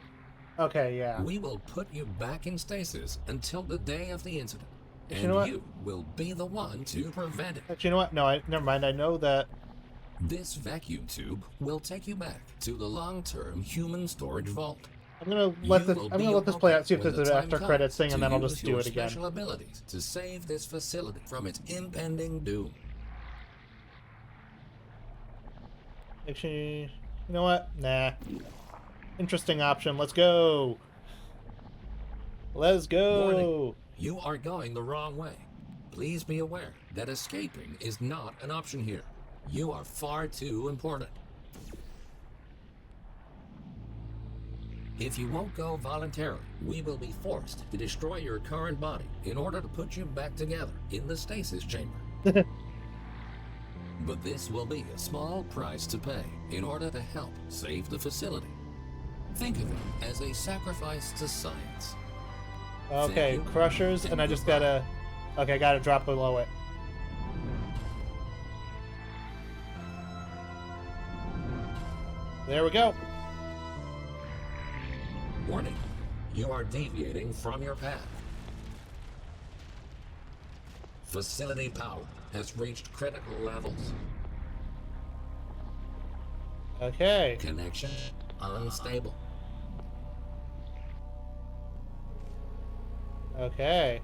Okay, yeah. We will put you back in stasis until the day of the incident. And you know what? You will be the one to prevent it. Actually, you know what? No, never mind. I know that. This vacuum tube will take you back to the long-term human storage vault. I'm gonna let this play out. See if there's an after credits thing, and then I'll just do it again. Special abilities to save this facility from its impending doom. Actually, you know what? Nah. Interesting option. Let's go. Let's go. Warning. You are going the wrong way. Please be aware that escaping is not an option here. You are far too important. If you won't go voluntarily, we will be forced to destroy your current body in order to put you back together in the stasis chamber. But this will be a small price to pay in order to help save the facility. Think of it as a sacrifice to science. Okay, crushers, and I just gotta... Okay, I gotta drop below it. There we go. Warning, you are deviating from your path. Facility power has reached critical levels. Okay. Connection unstable. Okay.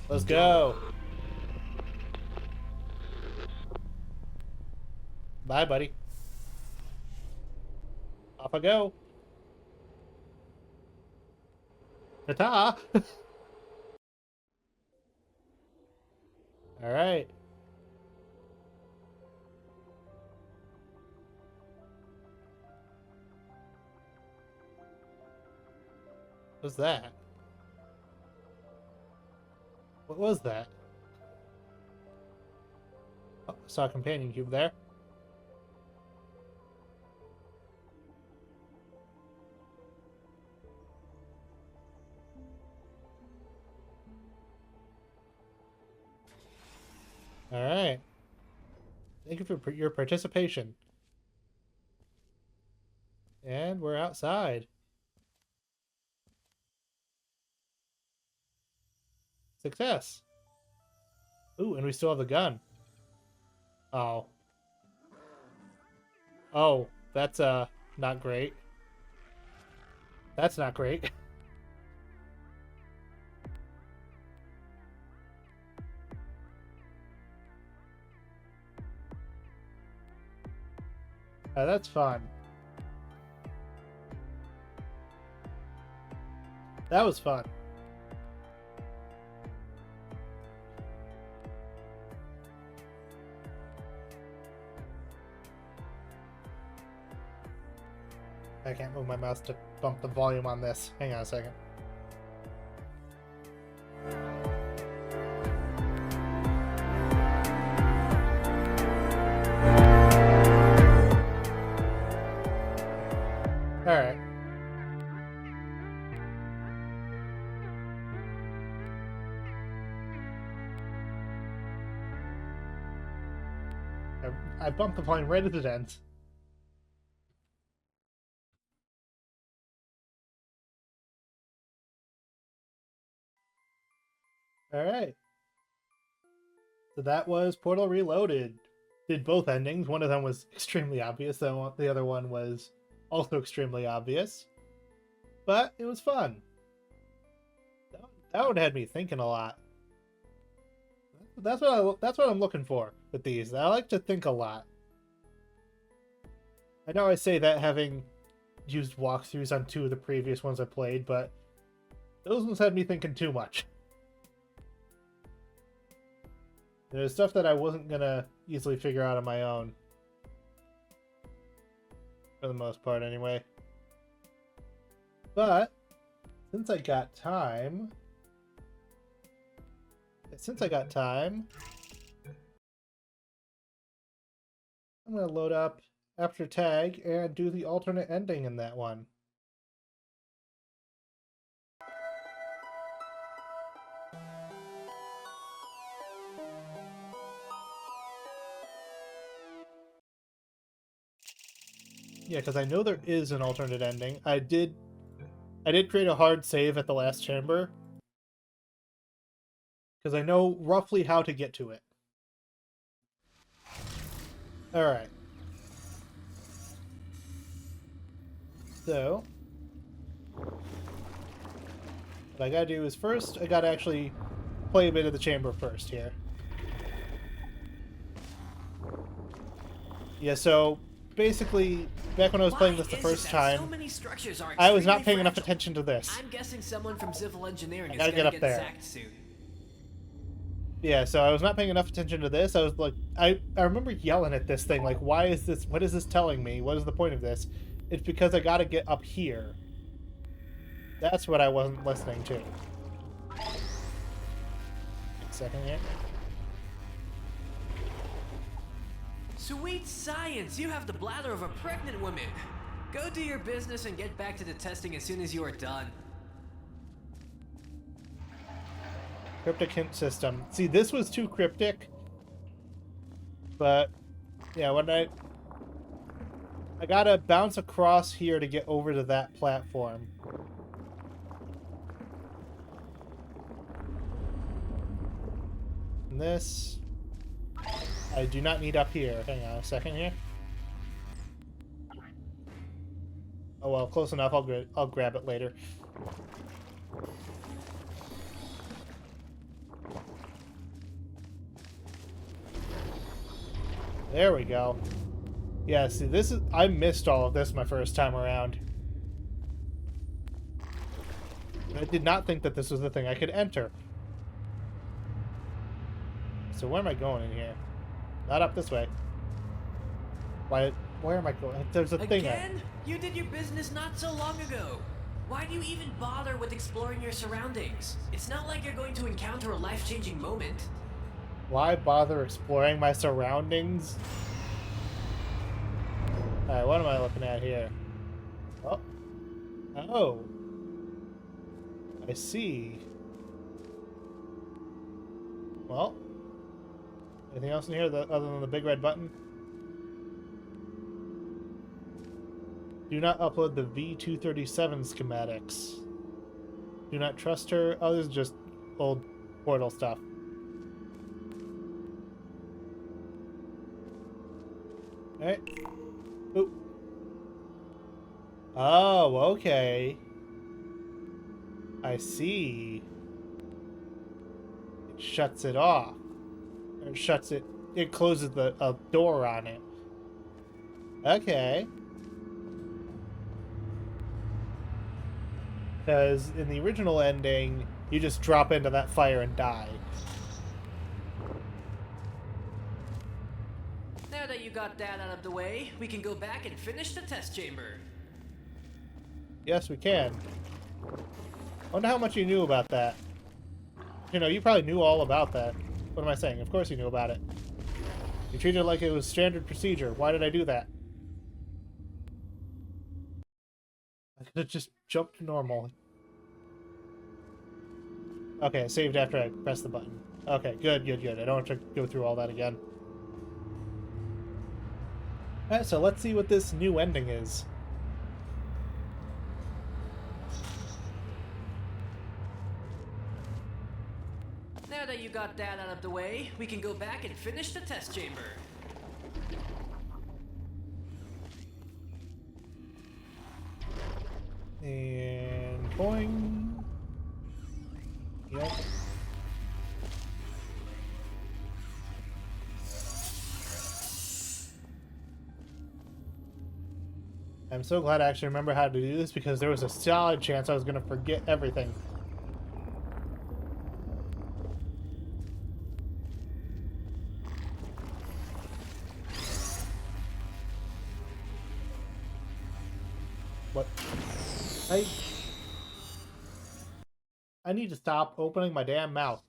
Let's go. Bye, buddy. Off I go. Ta-ta! All right. What's that? What was that? Oh, I saw a companion cube there. All right. Thank you for your participation. And we're outside. Success. Ooh, and we still have the gun. Oh. Oh, that's not great. That's not great. That's fun. That was fun. I can't move my mouse to bump the volume on this. Hang on a second. Alright. I bumped the volume right as it ends. Alright. So that was Portal Reloaded. Did both endings. One of them was extremely obvious, the other one was also extremely obvious. But it was fun. That one had me thinking a lot. That's what I'm looking for with these. I like to think a lot. I know I say that having used walkthroughs on 2 of the previous ones I played, but those ones had me thinking too much. There's stuff that I wasn't gonna easily figure out on my own. For the most part, anyway. But, since I got time... I'm gonna load up Aperture Tag and do the alternate ending in that one. Yeah, because I know there is an alternate ending. I did create a hard save at the last chamber. Because I know roughly how to get to it. Alright. So, what I gotta do is first, I gotta actually play a bit of the chamber first here. Yeah, so basically, back when I was playing this the first time, I was not paying enough attention to this. I'm guessing someone from civil engineering is gonna gonna get up there. sacked soon. Yeah, so I was not paying enough attention to this. I was like, I remember yelling at this thing, like, why is this, what is this telling me? What is the point of this? It's because I gotta get up here. That's what I wasn't listening to. Second here. Sweet science! You have the bladder of a pregnant woman! Go do your business and get back to the testing as soon as you are done. Cryptic hint system. See, this was too cryptic. But, yeah, when I gotta bounce across here to get over to that platform. And this... I do not need up here. Hang on a second here. Oh well, close enough. I'll grab it later. There we go. Yeah, see, this is... I missed all of this my first time around. I did not think that this was the thing I could enter. So where am I going in here? Not up this way. Why? Where am I going? There's a thing. Again? You did your business not so long ago. Why do you even bother with exploring your surroundings? It's not like you're going to encounter a life-changing moment. Why bother exploring my surroundings? Alright, what am I looking at here? Oh. Oh. I see. Well. Anything else in here other than the big red button? Do not upload the V237 schematics. Do not trust her. Oh, this is just old Portal stuff. Alright. Oop. Oh, okay. I see. It shuts it off. Or shuts it. It closes a door on it. Okay. Because in the original ending, you just drop into that fire and die. Now that you got that out of the way, we can go back and finish the test chamber. Yes, we can. I wonder how much you knew about that. You know, you probably knew all about that. What am I saying? Of course you knew about it. You treated it like it was standard procedure. Why did I do that? I could have just jumped to normal. Okay, I saved after I pressed the button. Okay, good, good, good. I don't have to go through all that again. Alright, so let's see what this new ending is. Now that you got that out of the way, we can go back and finish the test chamber. And boing. Yep. I'm so glad I actually remember how to do this because there was a solid chance I was going to forget everything. What? I need to stop opening my damn mouth.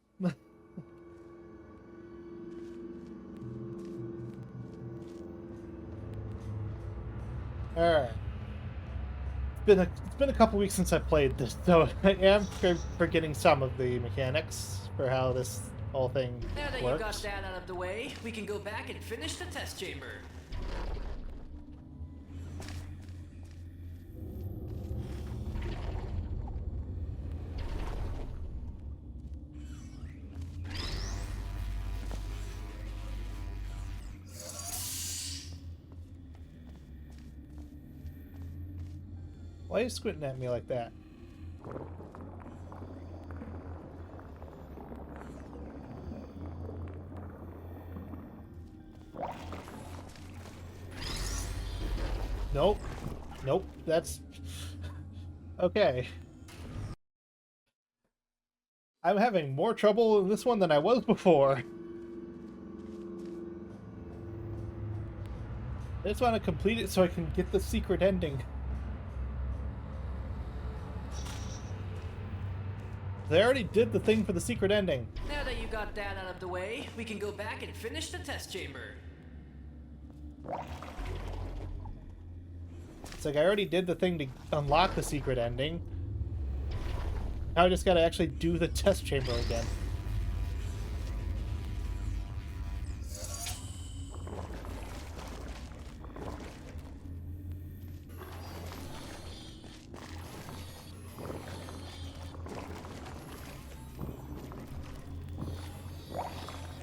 Alright. It's been a couple weeks since I played this, so I am forgetting some of the mechanics for how this whole thing works. Now that you got that out of the way, we can go back and finish the test chamber. Why are you squinting at me like that? Nope. Nope. That's... Okay. I'm having more trouble in this one than I was before. I just want to complete it so I can get the secret ending. They already did the thing for the secret ending. Now that you got that out of the way, we can go back and finish the test chamber. It's like I already did the thing to unlock the secret ending. Now I just gotta actually do the test chamber again.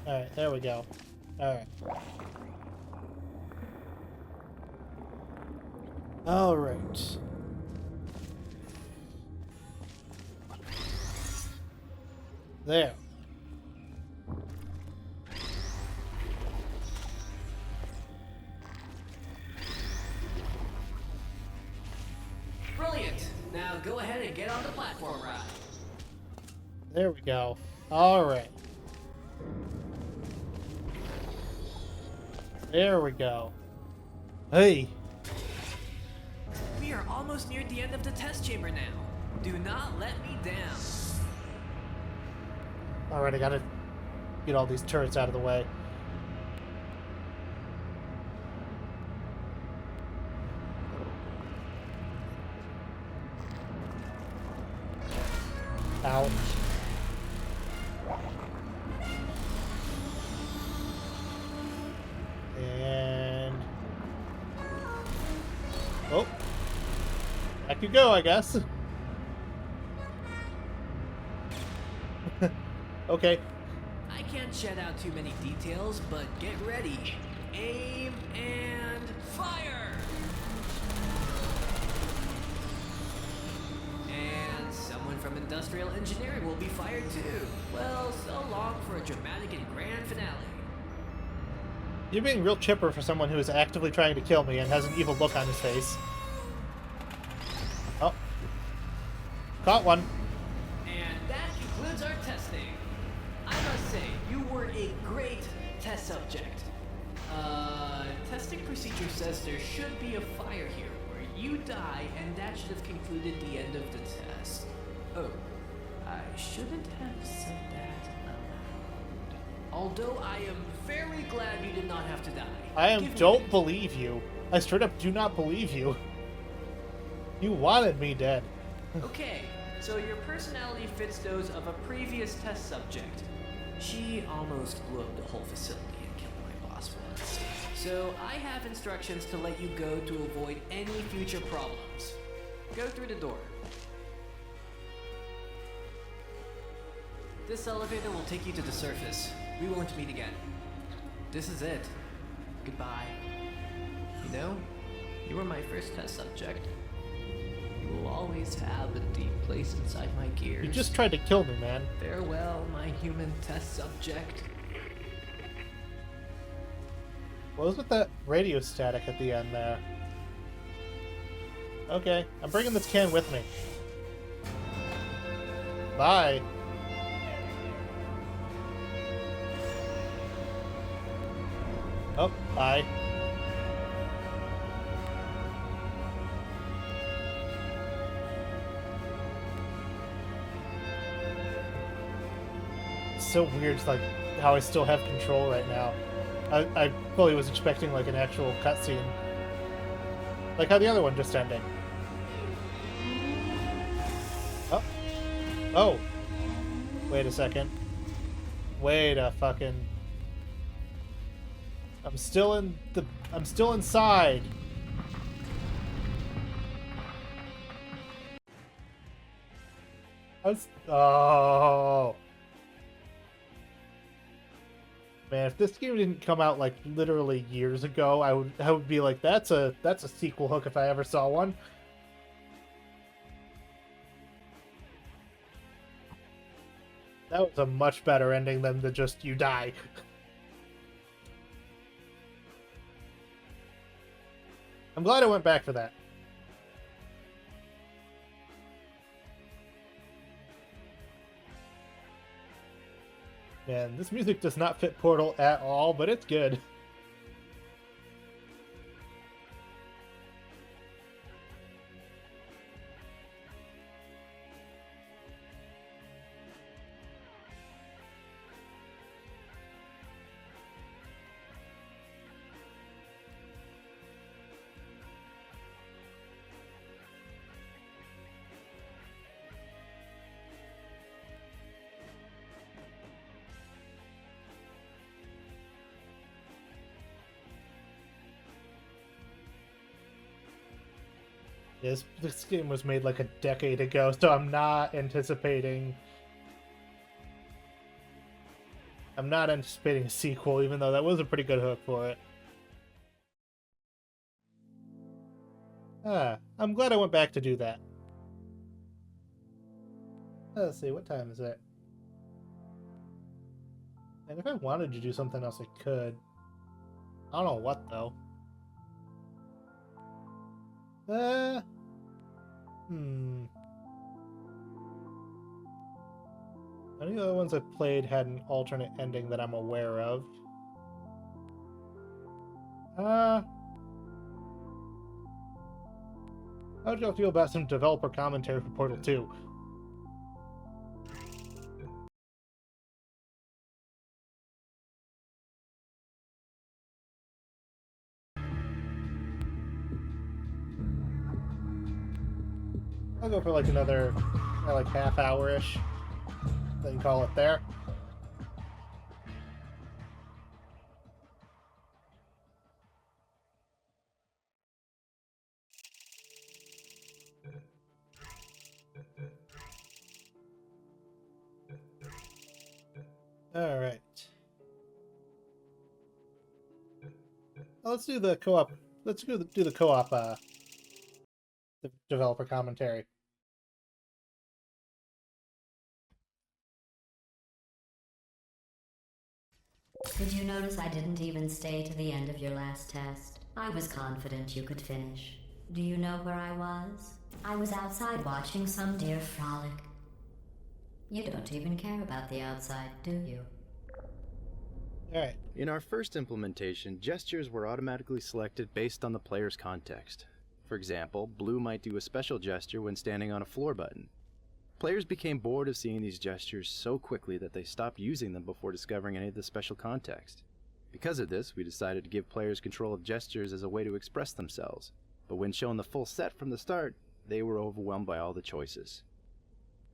Alright, there we go. Alright. Alright. There. Brilliant! Now go ahead and get on the platform ride. There we go. Alright. There we go. Hey! We are almost near the end of the test chamber now. Do not let me down. Alright, I gotta get all these turrets out of the way. Ow. And... oh. I could go, I guess. Okay. I can't shed out too many details, but get ready. Aim and fire! And someone from industrial engineering will be fired too. Well, so long for a dramatic and grand finale. You're being real chipper for someone who is actively trying to kill me and has an evil look on his face. Oh. Caught one. And that concludes our testing. I must say, you were a great test subject. Testing procedure says there should be a fire here where you die, and that should have concluded the end of the test. Oh, I shouldn't have said that aloud. Although I am very glad you did not have to die. Don't believe you. I straight up do not believe you. You wanted me dead. Okay, so your personality fits those of a previous test subject. She almost blew up the whole facility and killed my boss once. So I have instructions to let you go to avoid any future problems. Go through the door. This elevator will take you to the surface. We won't meet again. This is it. Goodbye. You know, you were my first test subject. You will always have a deep place inside my gears. You just tried to kill me, man. Farewell, my human test subject. What was with that radio static at the end there? Okay, I'm bringing this can with me. Bye. Oh, bye. It's so weird, like, how I still have control right now. I fully was expecting, like, an actual cutscene. Like how the other one just ended. Oh. Oh. Wait a second. Wait a fucking... I'm still inside. Oh. Man, if this game didn't come out like literally years ago, I would be like, that's a sequel hook if I ever saw one. That was a much better ending than the just you die. I'm glad I went back for that. Man, this music does not fit Portal at all, but it's good. This game was made like a decade ago, so I'm not anticipating a sequel, even though that was a pretty good hook for it. I'm glad I went back to do that. Let's see, what time is it? And if I wanted to do something else, I could. I don't know what, though. Any of the other ones I've played had an alternate ending that I'm aware of. How would y'all feel about some developer commentary for Portal 2? I'll go for like another, like half hour-ish. Then call it there. All right. Let's do the co-op. Let's do the co-op. The developer commentary. Did you notice I didn't even stay to the end of your last test? I was confident you could finish. Do you know where I was? I was outside watching some deer frolic. You don't even care about the outside, do you? Alright. In our first implementation, gestures were automatically selected based on the player's context. For example, blue might do a special gesture when standing on a floor button. Players became bored of seeing these gestures so quickly that they stopped using them before discovering any of the special context. Because of this, we decided to give players control of gestures as a way to express themselves, but when shown the full set from the start, they were overwhelmed by all the choices.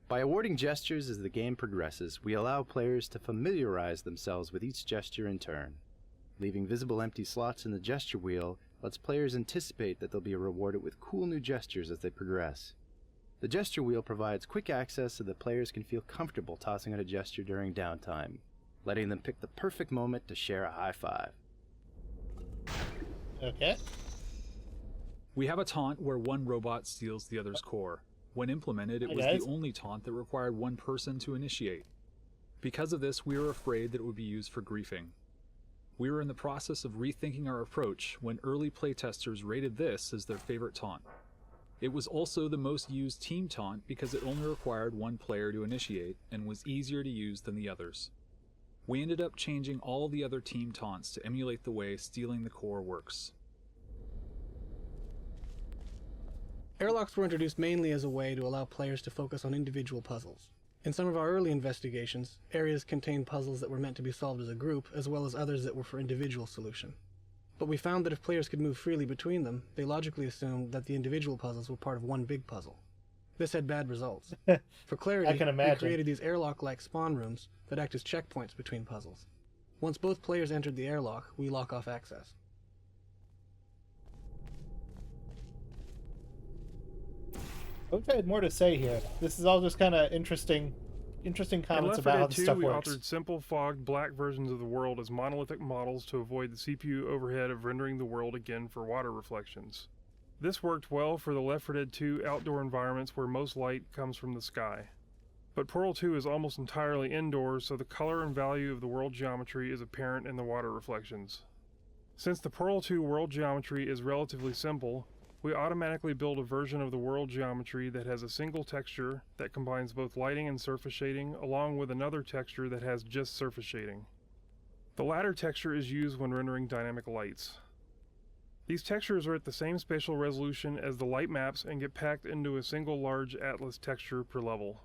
By awarding gestures as the game progresses, we allow players to familiarize themselves with each gesture in turn. Leaving visible empty slots in the gesture wheel lets players anticipate that they'll be rewarded with cool new gestures as they progress. The gesture wheel provides quick access so that players can feel comfortable tossing out a gesture during downtime, letting them pick the perfect moment to share a high five. Okay. We have a taunt where one robot steals the other's core. When implemented, it was guys. the only taunt that required one person to initiate. Because of this, we were afraid that it would be used for griefing. We were in the process of rethinking our approach when early playtesters rated this as their favorite taunt. It was also the most used team taunt because it only required one player to initiate and was easier to use than the others. We ended up changing all the other team taunts to emulate the way stealing the core works. Airlocks were introduced mainly as a way to allow players to focus on individual puzzles. In some of our early investigations, areas contained puzzles that were meant to be solved as a group, as well as others that were for individual solution. But we found that if players could move freely between them, they logically assumed that the individual puzzles were part of one big puzzle. This had bad results. For clarity, I can imagine. we created these airlock-like spawn rooms that act as checkpoints between puzzles. Once both players entered the airlock, we lock off access. I wish I had more to say here. This is all just kind of interesting comments about how this stuff we works. altered simple, fogged, black versions of the world as monolithic models to avoid the CPU overhead of rendering the world again for water reflections. This worked well for the Left 4 Dead 2 outdoor environments where most light comes from the sky. But Portal 2 is almost entirely indoors, so the color and value of the world geometry is apparent in the water reflections. Since the Portal 2 world geometry is relatively simple, we automatically build a version of the world geometry that has a single texture that combines both lighting and surface shading, along with another texture that has just surface shading. The latter texture is used when rendering dynamic lights. These textures are at the same spatial resolution as the light maps and get packed into a single large atlas texture per level.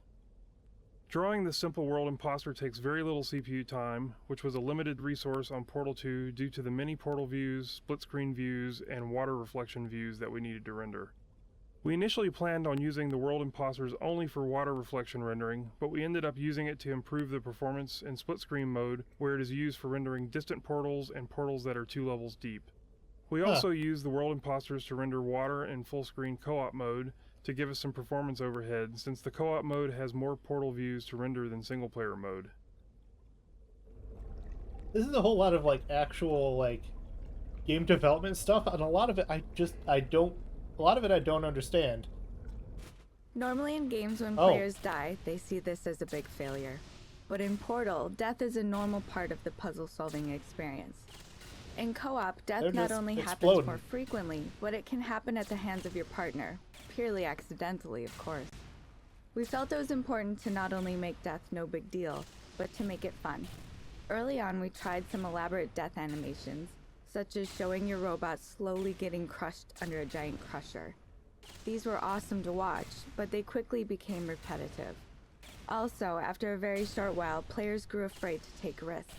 Drawing this simple world imposter takes very little CPU time, which was a limited resource on Portal 2 due to the many portal views, split-screen views, and water reflection views that we needed to render. We initially planned on using the world imposters only for water reflection rendering, but we ended up using it to improve the performance in split-screen mode, where it is used for rendering distant portals and portals that are 2 levels deep. We also use the world imposters to render water in full screen co-op mode to give us some performance overhead, since the co-op mode has more portal views to render than single player mode. This is a whole lot of like actual like game development stuff, and a lot of it I don't understand. Normally in games when players die, they see this as a big failure. But in Portal, death is a normal part of the puzzle-solving experience. In co-op, death not only happens more frequently, but it can happen at the hands of your partner, purely accidentally, of course. We felt it was important to not only make death no big deal, but to make it fun. Early on, we tried some elaborate death animations, such as showing your robot slowly getting crushed under a giant crusher. These were awesome to watch, but they quickly became repetitive. Also, after a very short while, players grew afraid to take risks.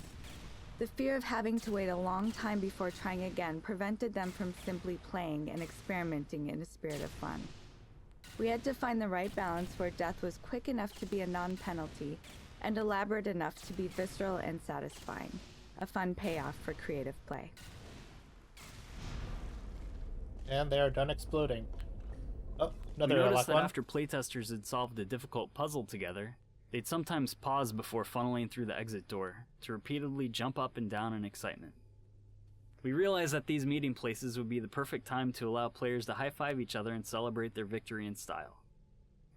The fear of having to wait a long time before trying again prevented them from simply playing and experimenting in a spirit of fun. We had to find the right balance where death was quick enough to be a non-penalty and elaborate enough to be visceral and satisfying. A fun payoff for creative play. And they are done exploding. Oh, We another noticed lock that one. after playtesters had solved a difficult puzzle together, they'd sometimes pause before funneling through the exit door to repeatedly jump up and down in excitement. We realized that these meeting places would be the perfect time to allow players to high-five each other and celebrate their victory in style.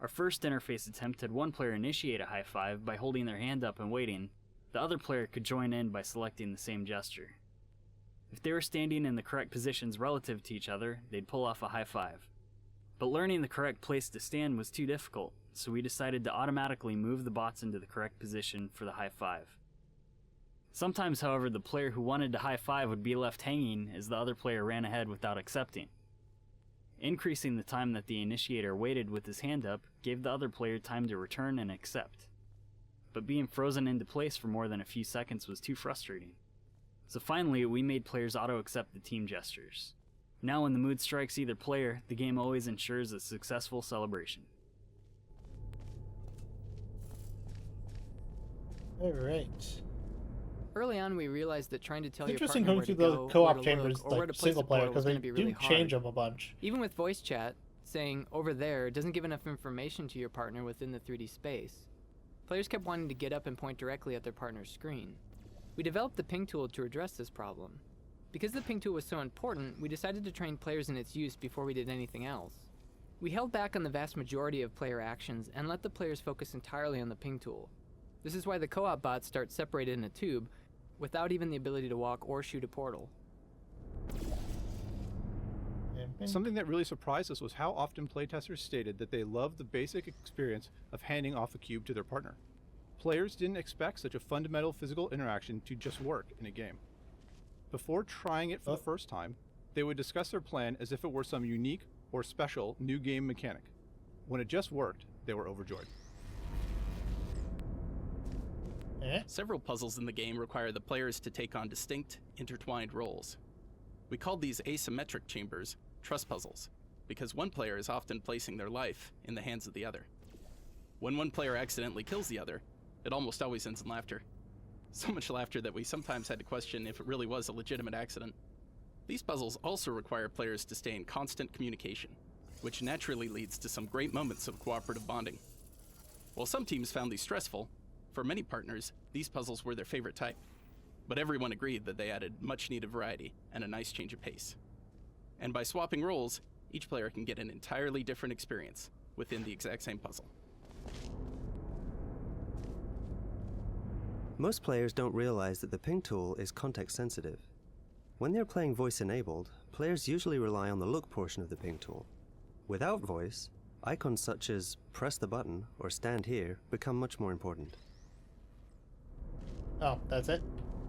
Our first interface attempt had one player initiate a high-five by holding their hand up and waiting. The other player could join in by selecting the same gesture. If they were standing in the correct positions relative to each other, they'd pull off a high-five. But learning the correct place to stand was too difficult, so we decided to automatically move the bots into the correct position for the high-five. Sometimes, however, the player who wanted to high-five would be left hanging as the other player ran ahead without accepting. Increasing the time that the initiator waited with his hand up gave the other player time to return and accept. But being frozen into place for more than a few seconds was too frustrating. So finally, we made players auto-accept the team gestures. Now when the mood strikes either player, the game always ensures a successful celebration. Alright. Early on, we realized that trying to tell your Interesting partner going where to through the go, where co-op to chambers look, or where to like place single the player portal was because they going to be really do hard. change them a bunch. Even with voice chat, saying "over there" doesn't give enough information to your partner within the 3D space. Players kept wanting to get up and point directly at their partner's screen. We developed the ping tool to address this problem. Because the ping tool was so important, we decided to train players in its use before we did anything else. We held back on the vast majority of player actions and let the players focus entirely on the ping tool. This is why the co-op bots start separated in a tube, without even the ability to walk or shoot a portal. Something that really surprised us was how often playtesters stated that they loved the basic experience of handing off a cube to their partner. Players didn't expect such a fundamental physical interaction to just work in a game. Before trying it for the first time, they would discuss their plan as if it were some unique or special new game mechanic. When it just worked, they were overjoyed. Several puzzles in the game require the players to take on distinct, intertwined roles. We called these asymmetric chambers trust puzzles, because one player is often placing their life in the hands of the other. When one player accidentally kills the other, it almost always ends in laughter. So much laughter that we sometimes had to question if it really was a legitimate accident. These puzzles also require players to stay in constant communication, which naturally leads to some great moments of cooperative bonding. While some teams found these stressful, for many partners, these puzzles were their favorite type. But everyone agreed that they added much needed variety and a nice change of pace. And by swapping roles, each player can get an entirely different experience within the exact same puzzle. Most players don't realize that the ping tool is context sensitive. When they're playing voice enabled, players usually rely on the look portion of the ping tool. Without voice, icons such as press the button or stand here become much more important. Oh, that's it?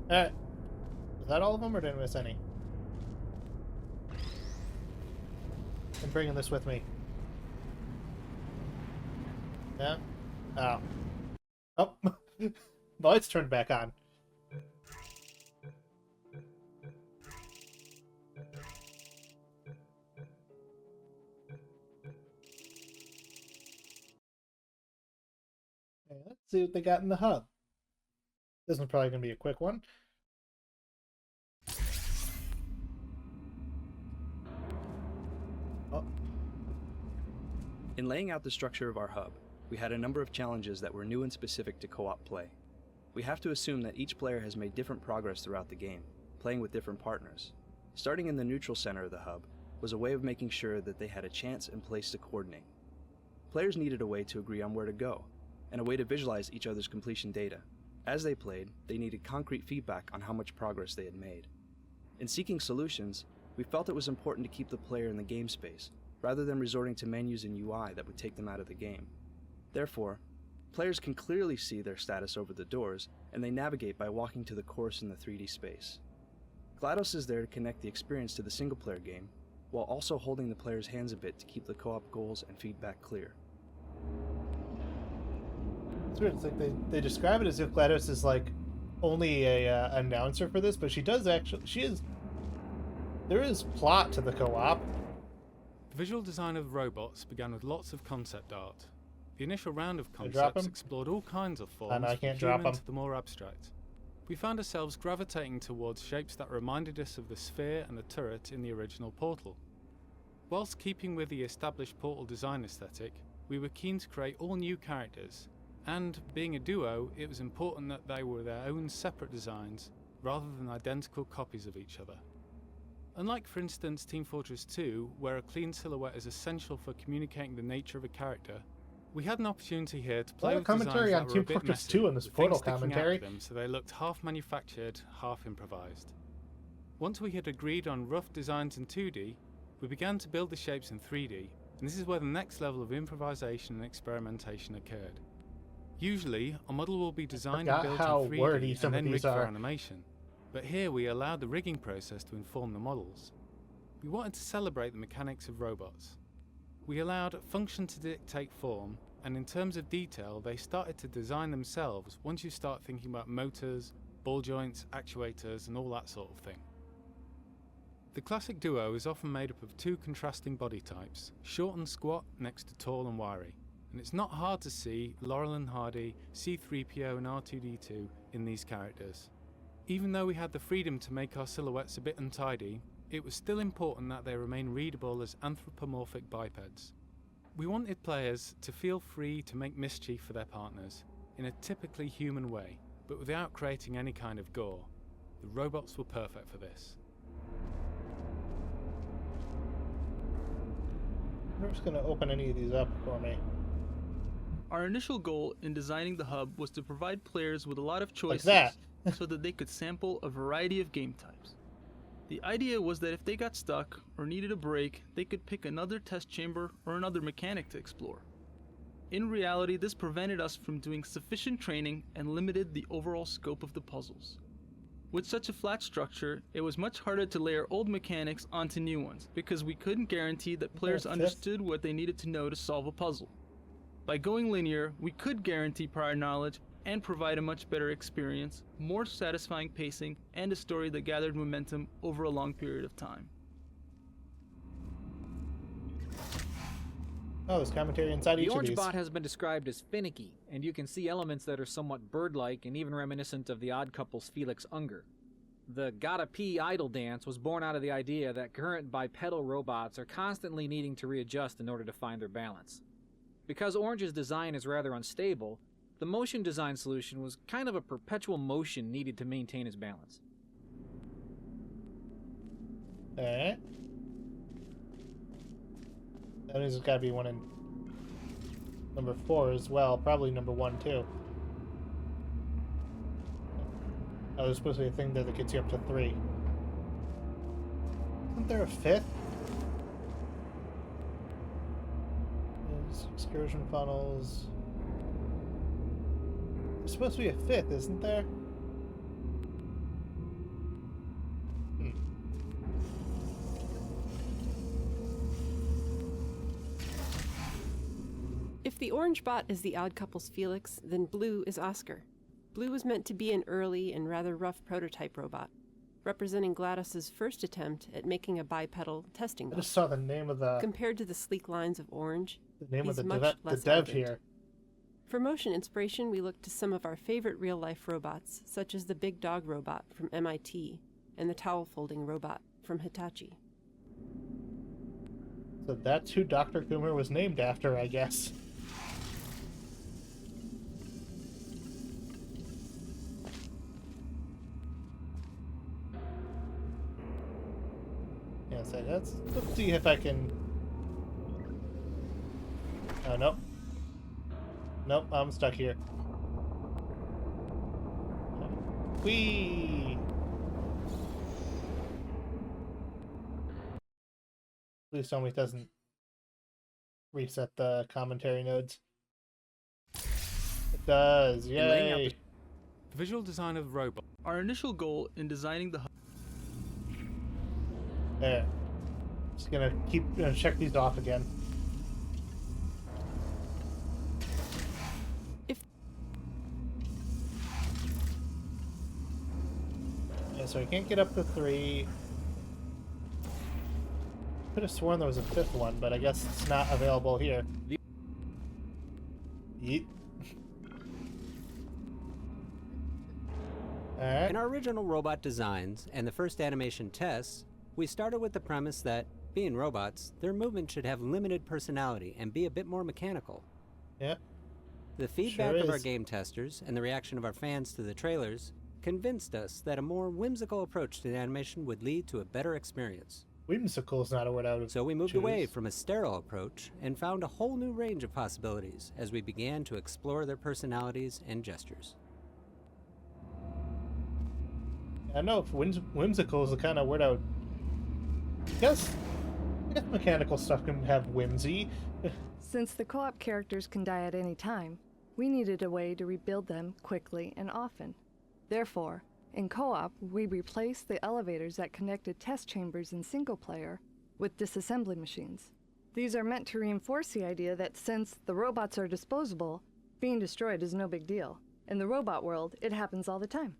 Alright. Was that all of them or did I miss any? I'm bringing this with me. Yeah? Oh. Oh! The lights turned back on. Okay, let's see what they got in the hub. This one's probably going to be a quick one. In laying out the structure of our hub, we had a number of challenges that were new and specific to co-op play. We have to assume that each player has made different progress throughout the game, playing with different partners. Starting in the neutral center of the hub was a way of making sure that they had a chance and place to coordinate. Players needed a way to agree on where to go, and a way to visualize each other's completion data. As they played, they needed concrete feedback on how much progress they had made. In seeking solutions, we felt it was important to keep the player in the game space, rather than resorting to menus and UI that would take them out of the game. Therefore, players can clearly see their status over the doors, and they navigate by walking to the course in the 3D space. GLaDOS is there to connect the experience to the single-player game, while also holding the player's hands a bit to keep the co-op goals and feedback clear. It's weird. It's like they describe it as if GLaDOS is like only a announcer for this, but she does actually. There is plot to the co-op. The visual design of the robots began with lots of concept art. The initial round of concepts explored all kinds of forms, from human to the more abstract. We found ourselves gravitating towards shapes that reminded us of the sphere and the turret in the original Portal. Whilst keeping with the established Portal design aesthetic, we were keen to create all new characters, and being a duo, it was important that they were their own separate designs, rather than identical copies of each other. Unlike, for instance, Team Fortress 2, where a clean silhouette is essential for communicating the nature of a character, we had an opportunity here to play with commentary on designs that were Team a bit Fortress messy, 2 in this with Portal things sticking out commentary. of them, so they looked half manufactured, half improvised. Once we had agreed on rough designs in 2D, we began to build the shapes in 3D, and this is where the next level of improvisation and experimentation occurred. Usually, a model will be designed and built in 3D and then rigged for animation, but here we allowed the rigging process to inform the models. We wanted to celebrate the mechanics of robots. We allowed function to dictate form, and in terms of detail, they started to design themselves once you start thinking about motors, ball joints, actuators, and all that sort of thing. The classic duo is often made up of two contrasting body types, short and squat next to tall and wiry, and it's not hard to see Laurel and Hardy, C-3PO and R2-D2 in these characters. Even though we had the freedom to make our silhouettes a bit untidy, it was still important that they remain readable as anthropomorphic bipeds. We wanted players to feel free to make mischief for their partners, in a typically human way, but without creating any kind of gore. The robots were perfect for this. I'm just going to open any of these up for me. Our initial goal in designing the hub was to provide players with a lot of choices so that they could sample a variety of game types. The idea was that if they got stuck or needed a break, they could pick another test chamber or another mechanic to explore. In reality, this prevented us from doing sufficient training and limited the overall scope of the puzzles. With such a flat structure, it was much harder to layer old mechanics onto new ones, because we couldn't guarantee that players understood what they needed to know to solve a puzzle. By going linear, we could guarantee prior knowledge and provide a much better experience, more satisfying pacing, and a story that gathered momentum over a long period of time. Oh, there's commentary inside each of these. The orange bot has been described as finicky, and you can see elements that are somewhat bird-like and even reminiscent of the Odd Couple's Felix Unger. The Gotta Pee idle dance was born out of the idea that current bipedal robots are constantly needing to readjust in order to find their balance. Because Orange's design is rather unstable, the motion design solution was kind of a perpetual motion needed to maintain its balance. That means there's got to be one in number 4 as well. Probably number 1 too. Oh, there's supposed to be a thing there that gets you up to 3. Isn't there a 5th? There's excursion funnels. There's supposed to be a 5th, isn't there? If the orange bot is the Odd Couple's Felix, then blue is Oscar. Blue was meant to be an early and rather rough prototype robot, representing GLaDOS's first attempt at making a bipedal testing bot. I just saw the name of the... Compared to the sleek lines of Orange, the name of the less dev elegant. here. For motion inspiration, we looked to some of our favorite real-life robots, such as the Big Dog robot from MIT and the towel-folding robot from Hitachi. So So that's who Dr. Coomer was named after, I guess. Yeah, so let's see if I can... Oh, nope. Nope, I'm stuck here. Whee! Please tell me it doesn't reset the commentary nodes. It does, yay! The visual design of the robot. Our initial goal in designing the hub. There. Just gonna check these off again. Yeah, so I can't get up to 3. Could have sworn there was a 5th one, but I guess it's not available here. Yeet. Alright. In our original robot designs and the first animation tests, we started with the premise that, being robots, their movement should have limited personality and be a bit more mechanical. Yep. The feedback of our game testers and the reaction of our fans to the trailers convinced us that a more whimsical approach to the animation would lead to a better experience. Whimsical is not a word I would So we moved away from a sterile approach and found a whole new range of possibilities as we began to explore their personalities and gestures. I don't know if whimsical is the kind of word I would... I guess mechanical stuff can have whimsy. Since the co-op characters can die at any time, we needed a way to rebuild them quickly and often. Therefore, in co-op, we replaced the elevators that connected test chambers in single player with disassembly machines. These are meant to reinforce the idea that since the robots are disposable, being destroyed is no big deal. In the robot world, it happens all the time.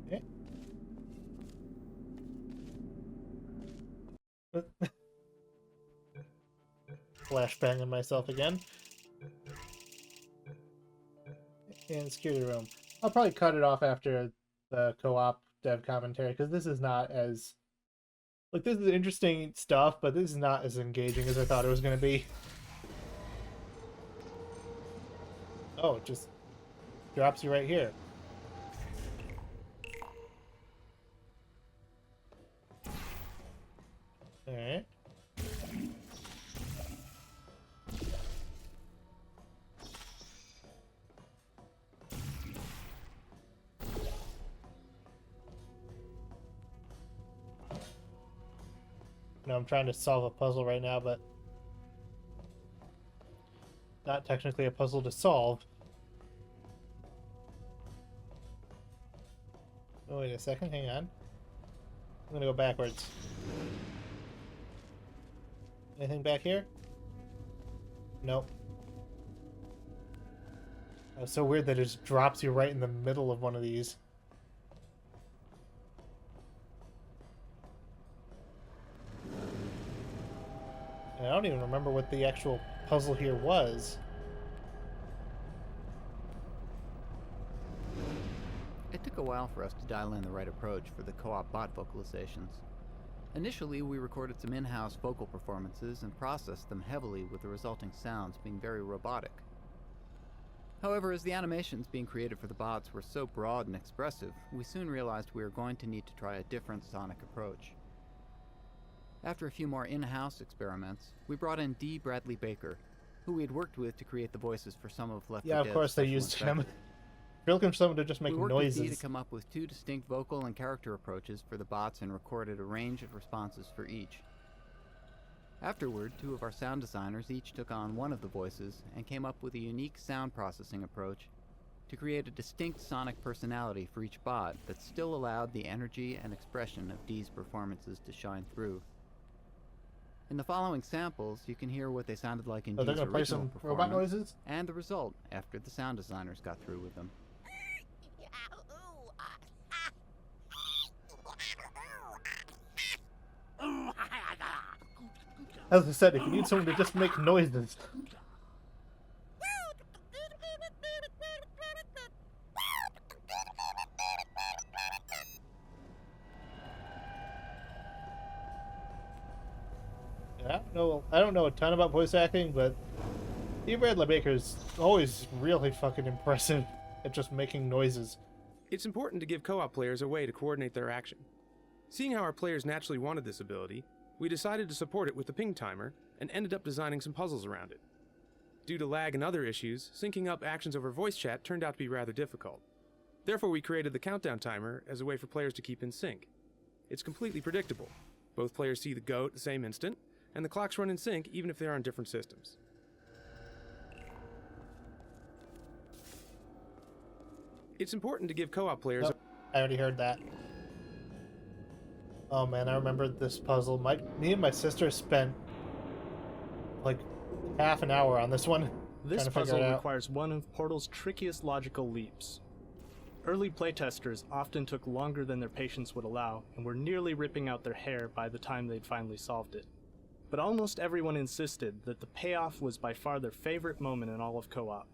Okay. Flashbanging myself again. And security room. I'll probably cut it off after the co-op dev commentary, because this is not as... Like, this is interesting stuff, but this is not as engaging as I thought it was going to be. Oh, it just drops you right here. Alright. No, I'm trying to solve a puzzle right now, but not technically a puzzle to solve. Oh, wait a second, hang on. I'm gonna go backwards. Anything back here? Nope. It's so weird that it just drops you right in the middle of one of these. And I don't even remember what the actual puzzle here was. It took a while for us to dial in the right approach for the co-op bot vocalizations. Initially, we recorded some in-house vocal performances and processed them heavily, with the resulting sounds being very robotic. However, as the animations being created for the bots were so broad and expressive, we soon realized we were going to need to try a different sonic approach. After a few more in-house experiments, we brought in D. Bradley Baker, who we had worked with to create the voices for some of Left 4 Dead's Yeah, of course they used him. You're looking for someone to just make we worked noises. with D to come up with 2 distinct vocal and character approaches for the bots and recorded a range of responses for each. Afterward, 2 of our sound designers each took on one of the voices and came up with a unique sound processing approach to create a distinct sonic personality for each bot that still allowed the energy and expression of D's performances to shine through. In the following samples, you can hear what they sounded like in D's they're gonna play original some performance robot noises? and the result after the sound designers got through with them. As I said, if you need someone to just make noises. I don't know a ton about voice acting, but Steve Bradley Baker is always really fucking impressive at just making noises. It's important to give co-op players a way to coordinate their action. Seeing how our players naturally wanted this ability, we decided to support it with the ping timer and ended up designing some puzzles around it. Due to lag and other issues, syncing up actions over voice chat turned out to be rather difficult. Therefore, we created the countdown timer as a way for players to keep in sync. It's completely predictable. Both players see the go at the same instant, and the clocks run in sync even if they're on different systems. It's important to give co-op players... Nope, I already heard that. Oh man, I remember this puzzle. Me and my sister spent like half an hour on this one. This puzzle requires one of Portal's trickiest logical leaps. Early playtesters often took longer than their patience would allow and were nearly ripping out their hair by the time they'd finally solved it. But almost everyone insisted that the payoff was by far their favorite moment in all of co-op.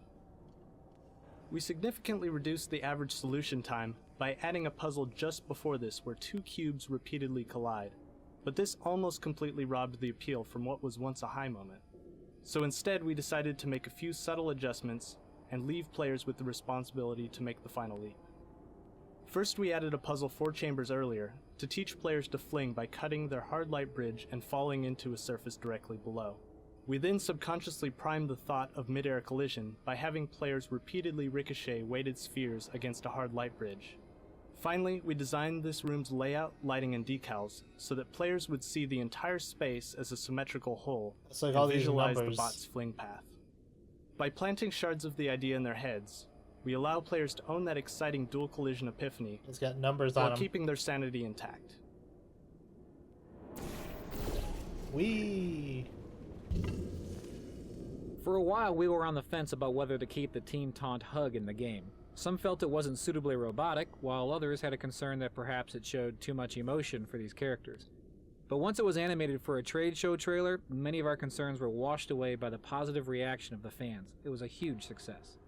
We significantly reduced the average solution time by adding a puzzle just before this where two cubes repeatedly collide, but this almost completely robbed the appeal from what was once a high moment. So instead we decided to make a few subtle adjustments and leave players with the responsibility to make the final leap. First we added a puzzle 4 chambers earlier to teach players to fling by cutting their hard light bridge and falling into a surface directly below. We then subconsciously primed the thought of mid-air collision by having players repeatedly ricochet weighted spheres against a hard light bridge. Finally, we designed this room's layout, lighting, and decals so that players would see the entire space as a symmetrical whole like and visualize the bot's fling path. By planting shards of the idea in their heads, we allow players to own that exciting dual collision epiphany it's got numbers while on 'em. keeping their sanity intact. Whee! For a while, we were on the fence about whether to keep the Teen Taunt hug in the game. Some felt it wasn't suitably robotic, while others had a concern that perhaps it showed too much emotion for these characters. But once it was animated for a trade show trailer, many of our concerns were washed away by the positive reaction of the fans. It was a huge success.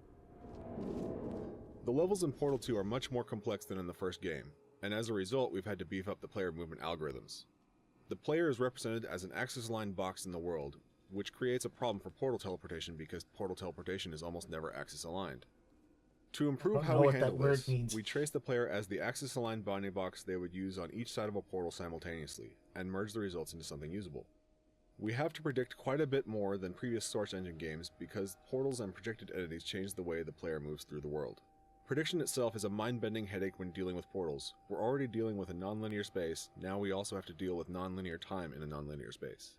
The levels in Portal 2 are much more complex than in the first game, and as a result, we've had to beef up the player movement algorithms. The player is represented as an axis-aligned box in the world, which creates a problem for portal teleportation because portal teleportation is almost never axis-aligned. To improve how we handle this, we trace the player as the axis-aligned bounding box they would use on each side of a portal simultaneously, and merge the results into something usable. We have to predict quite a bit more than previous Source Engine games because portals and projected entities change the way the player moves through the world. Prediction itself is a mind-bending headache when dealing with portals. We're already dealing with a non-linear space, now we also have to deal with non-linear time in a non-linear space.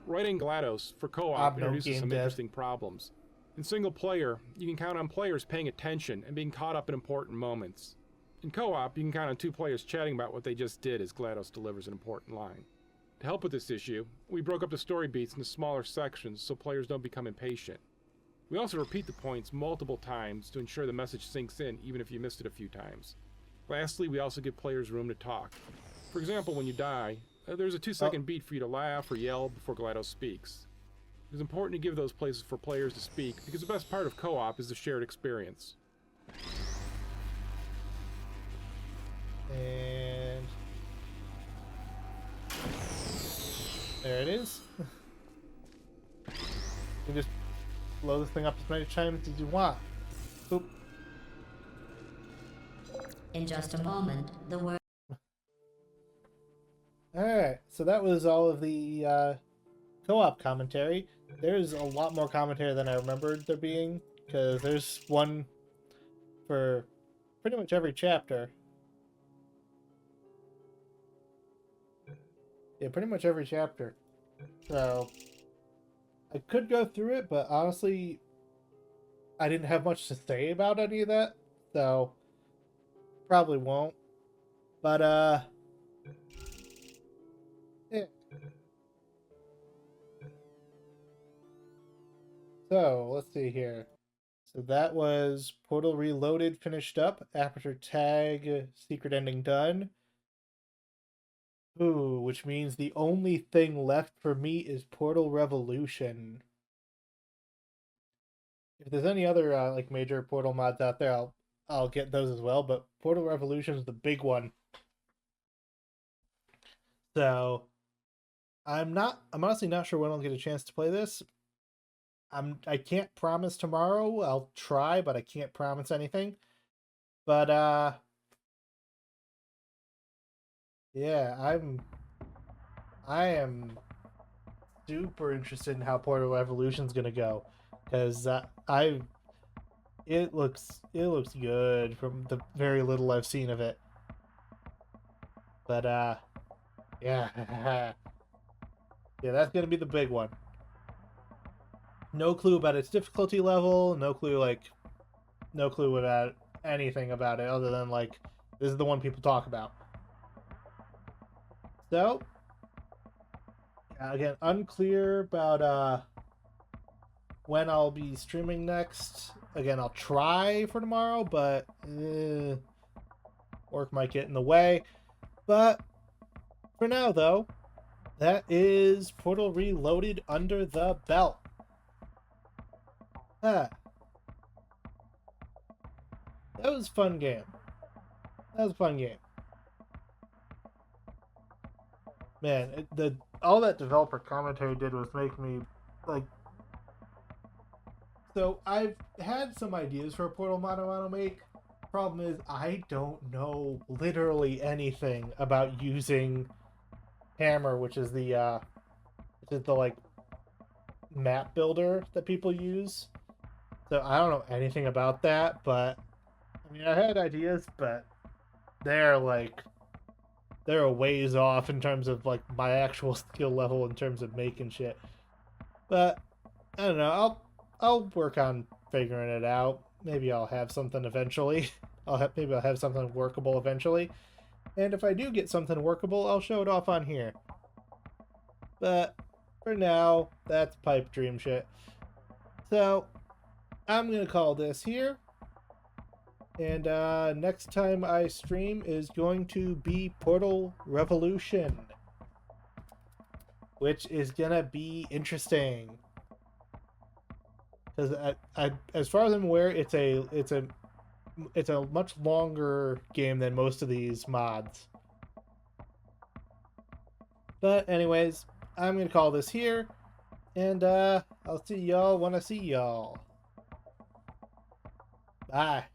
Writing GLaDOS for co-op introduces some interesting problems. In single player, you can count on players paying attention and being caught up in important moments. In co-op, you can count on 2 players chatting about what they just did as GLaDOS delivers an important line. To help with this issue, we broke up the story beats into smaller sections so players don't become impatient. We also repeat the points multiple times to ensure the message sinks in even if you missed it a few times. Lastly, we also give players room to talk. For example, when you die, there's a 2-second beat for you to laugh or yell before GLaDOS speaks. It is important to give those places for players to speak because the best part of co-op is the shared experience. And there it is. You can just blow this thing up as many times as you want. Boop. In just a moment, the word. Alright, so that was all of the co-op commentary. There's a lot more commentary than I remembered there being, because there's one for pretty much every chapter. Yeah, pretty much every chapter. So, I could go through it, but honestly, I didn't have much to say about any of that, so probably won't. But, yeah. So, let's see here. So that was Portal Reloaded finished up, Aperture Tag, Secret Ending done. Ooh, which means the only thing left for me is Portal Revolution. If there's any other like major Portal mods out there, I'll get those as well, but Portal Revolution is the big one. So I'm honestly not sure when I'll get a chance to play this. I can't promise tomorrow. I'll try, but I can't promise anything. But yeah, I am super interested in how Portal Evolution's gonna go, because it looks good from the very little I've seen of it. But yeah, yeah, that's gonna be the big one. No clue about its difficulty level. No clue about anything about it other than like this is the one people talk about. So again, unclear about when I'll be streaming next. Again, I'll try for tomorrow, but work might get in the way. But for now, though, that is Portal Reloaded under the belt. That was a fun game. Man, all that developer commentary did was make me like. So I've had some ideas for a Portal mod I want to make. Problem is, I don't know literally anything about using Hammer, which is the like map builder that people use. So I don't know anything about that, but I mean I had ideas, but they're a ways off in terms of like my actual skill level in terms of making shit. But I don't know. I'll work on figuring it out. Maybe I'll have something eventually. Maybe I'll have something workable eventually. And if I do get something workable, I'll show it off on here. But for now, that's pipe dream shit. So I'm gonna call this here. And next time I stream is going to be Portal Revolution, which is gonna be interesting. Because as far as I'm aware, it's a much longer game than most of these mods. But anyways, I'm gonna call this here, and I'll see y'all when I see y'all. Bye.